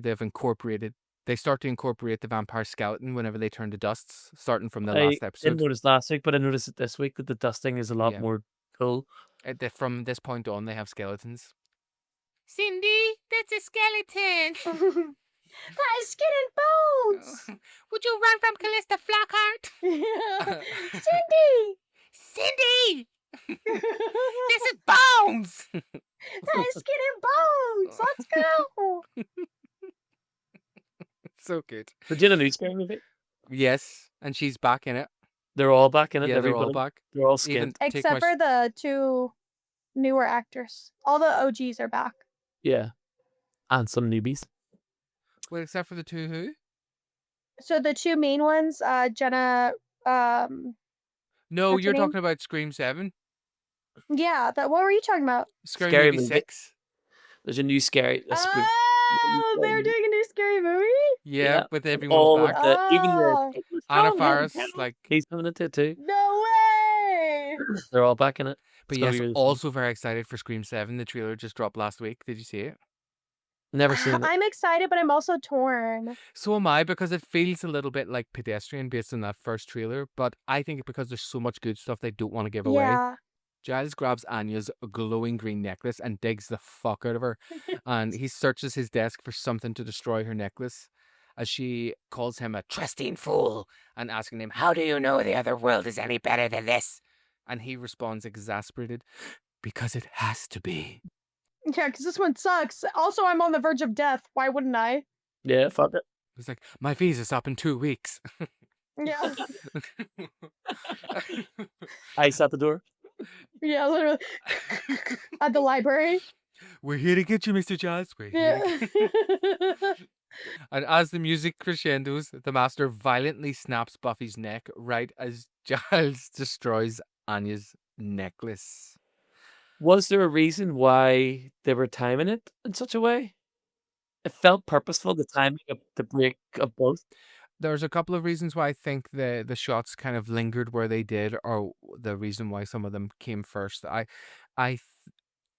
they start to incorporate the vampire skeleton whenever they turn to dusts, starting from the last I episode. didn't notice last week, but I noticed it this week that the dusting is a lot Yeah. more cool. From this point on, they have skeletons. Cindy, that's a skeleton. That is skin and bones. Would you run from Callista Flockhart? Cindy. Cindy! This is bones! That is skin and bones. Let's go. So good. Did you know the new scary movie? Yes, and she's back in it. They're all back in it. Yeah, they're all everybody. back. They're all Even skinned. Except for the two newer actors. All the OGs are back. Yeah. And some newbies. Well, except for the two who? So the two main ones, Jenna, No, what's her you're name? talking about Scream 7. Yeah, what were you talking about? Scary movie 6. There's a new scary. A spook. Oh, they're doing a new scary movie? Yeah, with everyone's all back. of the, even Oh. the Anna Faris, like, he's coming into it too. No way. They're all back in it. but It's gonna yes, be really fun. also very excited for Scream 7. The trailer just dropped last week. Did you see it? Never seen it. I'm excited, but I'm also torn. So am I, because it feels a little bit like pedestrian based on that first trailer, but I think because there's so much good stuff they don't want to give away. Yeah. Giles grabs Anya's glowing green necklace and digs the fuck out of her, and he searches his desk for something to destroy her necklace as she calls him a trusting fool and asking him, "How do you know the other world is any better than this?" And he responds exasperated, "Because it has to be." Yeah, because this one sucks. Also, I'm on the verge of death. Why wouldn't I? Yeah, fuck it. He's like, "My visa's up in 2 weeks." Yeah. Ice at the door. Yeah, literally. At the library. "We're here to get you, Mr. Giles. We're here to Yeah. And as the music crescendos, the Master violently snaps Buffy's neck right as Giles destroys Anya's necklace. Was there a reason why they were timing it in such a way? It felt purposeful, the timing of the break of both. There's a couple of reasons why I think the shots kind of lingered where they did, or the reason why some of them came first. I th-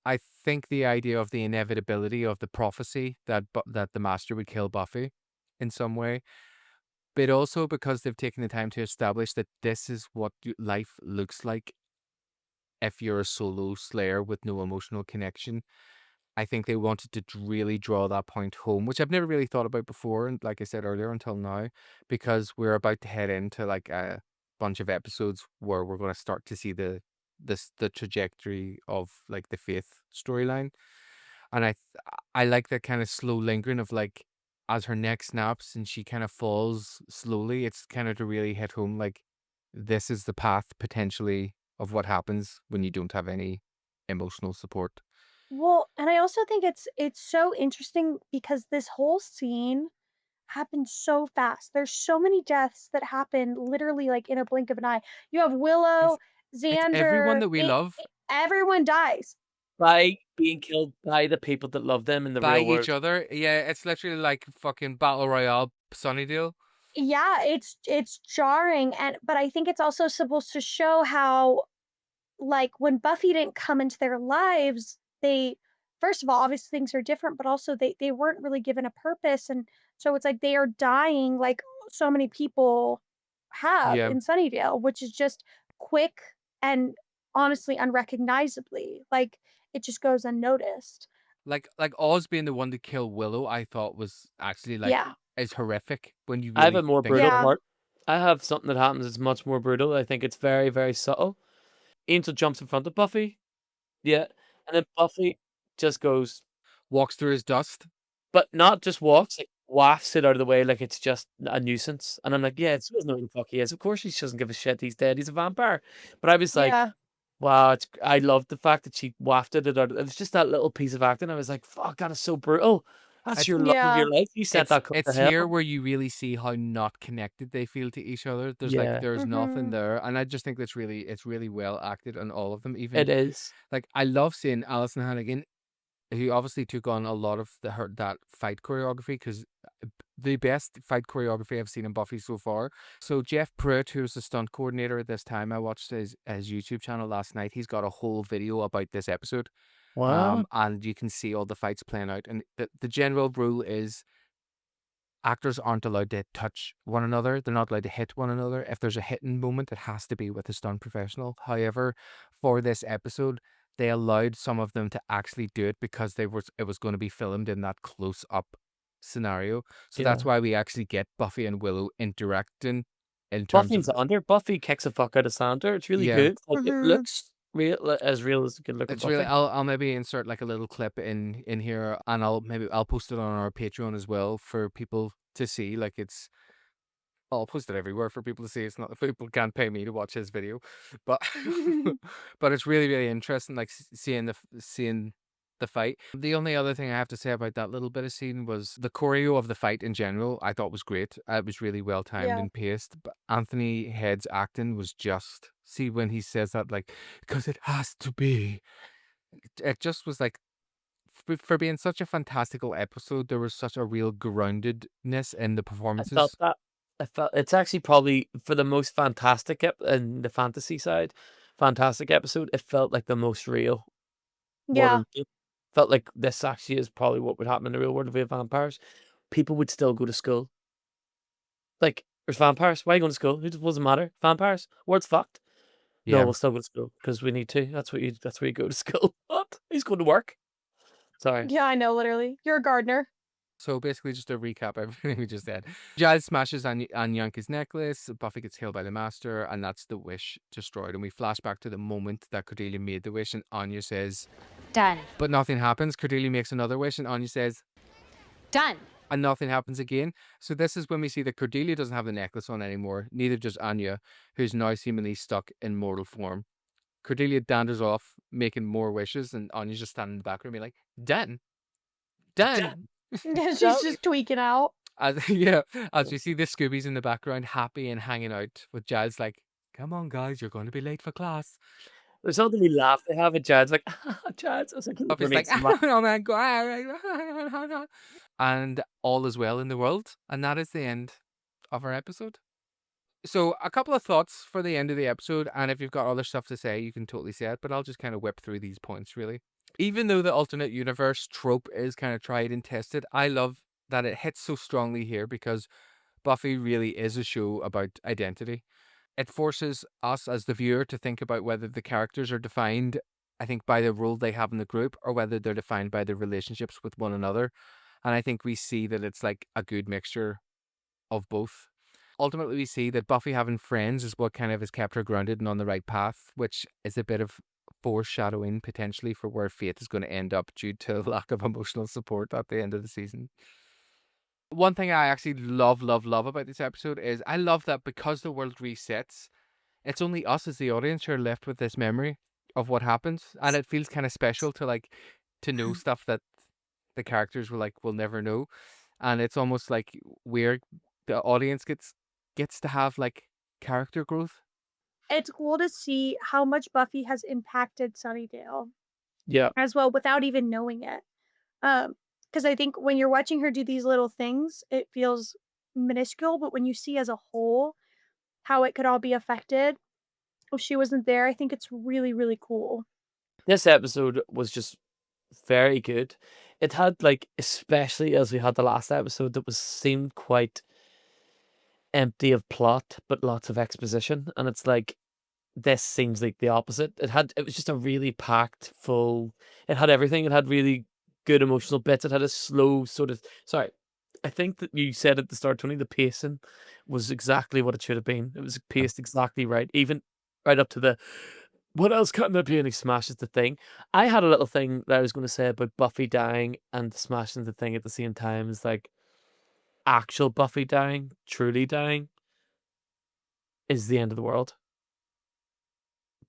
I think the idea of the inevitability of the prophecy that the Master would kill Buffy in some way, but also because they've taken the time to establish that this is what life looks like if you're a solo Slayer with no emotional connection. I think they wanted to really draw that point home, which I've never really thought about before, and like I said earlier, until now, because we're about to head into like a bunch of episodes where we're going to start to see the trajectory of like the Faith storyline, and I like that kind of slow lingering of like as her neck snaps and she kind of falls slowly. It's kind of to really hit home like this is the path potentially of what happens when you don't have any emotional support. Well, and I also think it's so interesting because this whole scene happened so fast. There's so many deaths that happen literally like in a blink of an eye. You have It's Willow, it's everyone Xander, that we love everyone dies. By being killed by the people that love them in the by real each world. other. Yeah, it's literally like fucking Battle Royale Sunnydale. Yeah, it's jarring, and but I think it's also supposed to show how like when Buffy didn't come into their lives, they first of all, obviously things are different, but also they weren't really given a purpose, and so it's like they are dying like so many people have Yeah. in Sunnydale, which is just quick and honestly unrecognizably. Like it just goes unnoticed. Like Oz being the one to kill Willow, I thought was actually like Yeah. is horrific when you I have really a more think brutal about it. part. I have something that happens that's much more brutal. I think it's very, very subtle. Angel jumps in front of Buffy. Yeah. And then Buffy just goes, walks through his dust. But not just walks, like wafts it out of the way like it's just a nuisance. And I'm like, yeah, she doesn't know who the fuck he is. Of course she doesn't give a shit. He's dead. He's a vampire. But I was like, Yeah. wow, I loved the fact that she wafted it out. It was just that little piece of acting. I was like, fuck, that is so brutal. That's your love of Yeah. your life. You sent that cunt to It's hell. here where you really see how not connected they feel to each other. There's Yeah. like there's nothing Mhm. there, and I just think it's really well acted on all of them. Even It is. like I love seeing Alison Hannigan, who obviously took on a lot of that fight choreography because the best fight choreography I've seen in Buffy so far. So Jeff Pruitt, who's the stunt coordinator at this time, I watched his YouTube channel last night. He's got a whole video about this episode. Wow. And you can see all the fights playing out. And the general rule is actors aren't allowed to touch one another. They're not allowed to hit one another. If there's a hitting moment, it has to be with a stunt professional. However, for this episode, they allowed some of them to actually do it because it was going to be filmed in that close up scenario. So that's Yeah. why we actually get Buffy and Willow interacting in terms Buffy of and Xander. Buffy kicks the fuck out of Xander. It's really Yeah. good. Like, it Mhm. looks real as it can look at It's Buffy. really. I'll maybe insert like a little clip in here, and I'll post it on our Patreon as well for people to see. Like I'll post it everywhere for people to see. It's not people can't pay me to watch his video, but but it's really interesting. Like seeing the fight. The only other thing I have to say about that little bit of scene was the choreo of the fight in general. I thought was great. It was really well timed Yeah. and paced. But Anthony Head's acting was just see when he says that like because it has to be. It just was like for being such a fantastical episode, there was such a real groundedness in the I performances. felt that. I felt it's actually probably for the most fantastic in the fantasy side, fantastic episode. It felt like the most real. More Yeah. than it felt like this actually is probably what would happen in the real world if we had vampires. People would still go to school. Like there's vampires. Why are you going to school? It doesn't matter. Vampires. World's fucked. No, Yeah. we'll still go to school because we need to. That's where you go to school. What? He's going to work. Sorry. Yeah, I know, literally. You're a gardener. So basically, just to recap everything we just said, Giles smashes on Yanke's necklace, Buffy gets killed by the Master, and that's the wish destroyed. And we flash back to the moment that Cordelia made the wish, and Anya says, Done. but nothing happens. Cordelia makes another wish, and Anya says, Done. and nothing happens again. So this is when we see that Cordelia doesn't have the necklace on anymore, neither does Anya, who's now seemingly stuck in mortal form. Cordelia danders off, making more wishes, and Anya's just standing in the background being like, done. Done. She's just tweaking out. As we see the Scoobies in the background, happy and hanging out with Giles like, come on guys, you're going to be late for class. There's something we laugh. They have it. Chad's like, Chad's. I was like, Buffy's like, oh my god. And all is well in the world. And that is the end of our episode. So a couple of thoughts for the end of the episode, and if you've got other stuff to say, you can totally say it, but I'll just kind of whip through these points, really. Even though the alternate universe trope is kind of tried and tested, I love that it hits so strongly here because Buffy really is a show about identity. It forces us as the viewer to think about whether the characters are defined, I think, by the role they have in the group or whether they're defined by their relationships with one another. And I think we see that it's like a good mixture of both. Ultimately, we see that Buffy having friends is what kind of has kept her grounded and on the right path, which is a bit of foreshadowing potentially for where Faith is going to end up due to lack of emotional support at the end of the season. One thing I actually love about this episode is I love that because the world resets, it's only us as the audience who are left with this memory of what happens, and it feels kind of special to know stuff that the characters will never know, and it's almost like the audience gets to have like character growth. It's cool to see how much Buffy has impacted Sunnydale Yeah. as well without even knowing it. Because I think when you're watching her do these little things, it feels minuscule, but when you see as a whole how it could all be affected if she wasn't there, I think it's really, really cool. This episode was just very good. It had like, especially as we had the last episode, that was seemed quite empty of plot, but lots of exposition. And it's like this seems like the opposite. It was just a really packed, full. It had everything. It had really good emotional bits. It had a slow sort of. Sorry, I think that you said at the start, Tony, the pacing was exactly what it should have been. It was paced exactly right, even right up to the. What else can there be? And he smashes the thing. I had a little thing that I was going to say about Buffy dying and smashing the thing at the same time as like actual Buffy dying, truly dying, is the end of the world.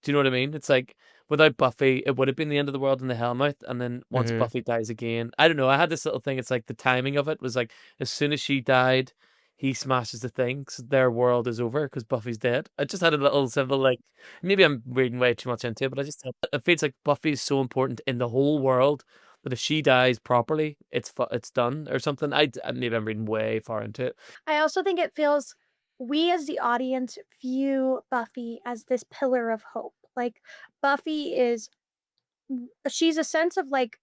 Do you know what I mean? It's like without Buffy, it would have been the end of the world in the Hellmouth, and then once Mhm. Buffy dies again, I don't know. I had this little thing. It's like the timing of it was like as soon as she died, he smashes the thing, so their world is over because Buffy's dead. I just had a little simple like maybe I'm reading way too much into it, but I just it feels like Buffy is so important in the whole world that if she dies properly, it's done or something. Maybe I'm reading way far into it. I also think it feels we as the audience view Buffy as this pillar of hope. Like Buffy is she's a sense of like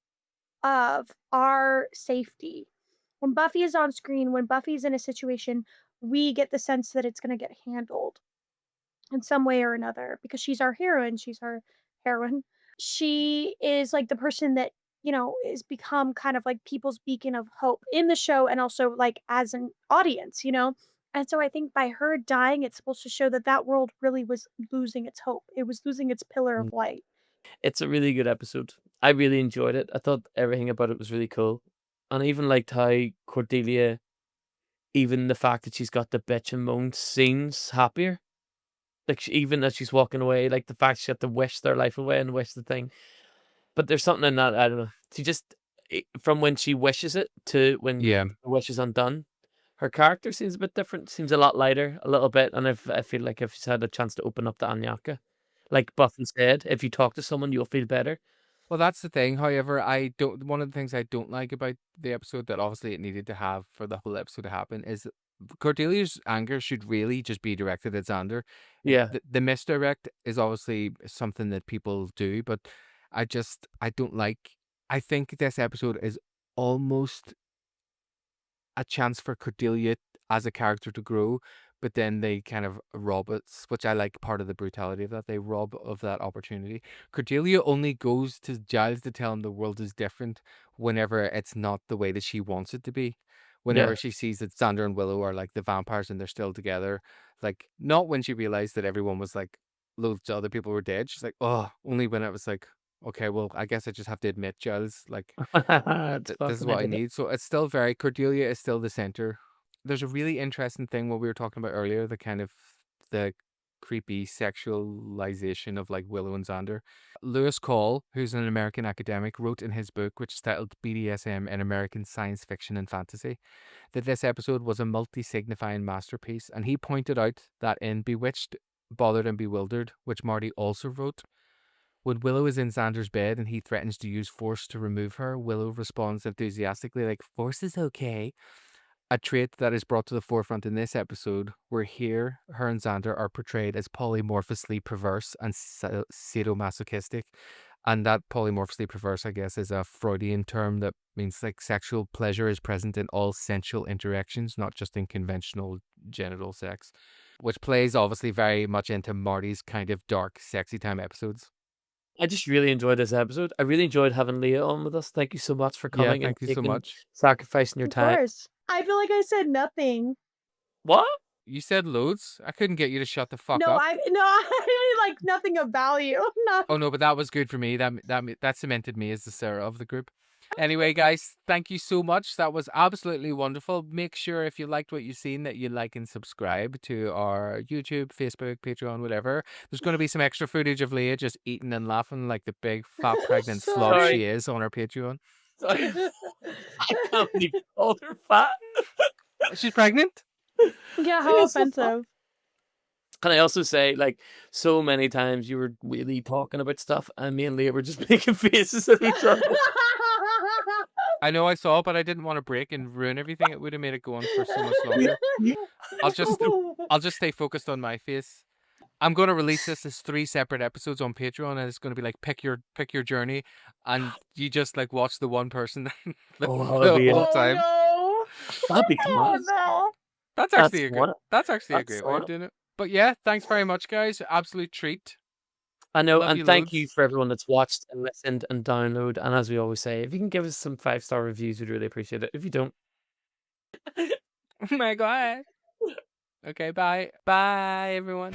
of our safety. When Buffy is on screen, when Buffy's in a situation, we get the sense that it's going to get handled in some way or another because she's our heroine, she's our heroine. She is like the person that, is become kind of like people's beacon of hope in the show and also like as an audience. And so I think by her dying, it's supposed to show that that world really was losing its hope. It was losing its pillar of light. It's a really good episode. I really enjoyed it. I thought everything about it was really cool. And I even liked how Cordelia, even the fact that she's got the bitch and moan, seems happier. Like, even as she's walking away, like the fact she had to wish their life away and wish the thing. But there's something in that, I don't know. She just, from when she wishes it to when Yeah. the wish is undone, her character seems a bit different, seems a lot lighter, a little bit. And I feel like if she's had a chance to open up to Anyaka, like Buffy said, if you talk to someone, you'll feel better. Well, that's the thing. However, one of the things I don't like about the episode that obviously it needed to have for the whole episode to happen is Cordelia's anger should really just be directed at Xander. Yeah. The misdirect is obviously something that people do, but I don't like. I think this episode is almost a chance for Cordelia as a character to grow, but then they kind of rob it, which I like part of the brutality of that. They rob of that opportunity. Cordelia only goes to Giles to tell him the world is different whenever it's not the way that she wants it to be. Whenever Yeah. she sees that Xander and Willow are like the vampires and they're still together. Like, not when she realized that everyone was like, loads of other people were dead. She's like, oh, only when it was like, okay, well, I guess I just have to admit, Giles, like, It's this is fucking what I idiot. need. So it's still very, Cordelia is still the center. There's a really interesting thing what we were talking about earlier, the creepy sexualization of like Willow and Xander. Lewis Call, who's an American academic, wrote in his book, which is titled BDSM in American Science Fiction and Fantasy, that this episode was a multi-signifying masterpiece, and he pointed out that in Bewitched, Bothered and Bewildered, which Marty also wrote, when Willow is in Xander's bed and he threatens to use force to remove her, Willow responds enthusiastically like, "Force is okay." a trait that is brought to the forefront in this episode, where here her and Xander are portrayed as polymorphously perverse and sadomasochistic. And that polymorphously perverse, I guess, is a Freudian term that means like sexual pleasure is present in all sensual interactions, not just in conventional genital sex, which plays obviously very much into Marty's kind of dark, sexy time episodes. I just really enjoyed this episode. I really enjoyed having Leah on with us. Thank you so much for Yeah, coming and thank you so much. sacrificing your Of time. course. I feel like I said nothing. What? You said loads. I couldn't get you to shut the fuck No, up. I like nothing of value. No. Oh no, but that was good for me. That cemented me as the Sarah of the group. Anyway, guys, thank you so much. That was absolutely wonderful. Make sure if you liked what you've seen that you like and subscribe to our YouTube, Facebook, Patreon, whatever. There's going to be some extra footage of Leah just eating and laughing like the big fat pregnant slug Sorry. she is on our Patreon. Sorry. I can't believe you called her fat. She's pregnant? Yeah, how offensive. Can I also say, like, so many times you were really talking about stuff and me and Leah were just making faces at each other. I know I saw it, but I didn't want to break and ruin everything. It would have made it go on for so much longer. I'll just stay focused on my face. I'm going to release this as 3 separate episodes on Patreon, and it's going to be like pick your journey, and you just like watch the one person the whole time. No. That'd be class. No. That's actually a great way of doing it. But yeah, thanks very much, guys. Absolute treat. I know, Love and you thank loads. you for everyone that's watched and listened and download. And as we always say, if you can give us some 5-star reviews, we'd really appreciate it. If you don't, Oh my god. Okay, bye. Bye, everyone.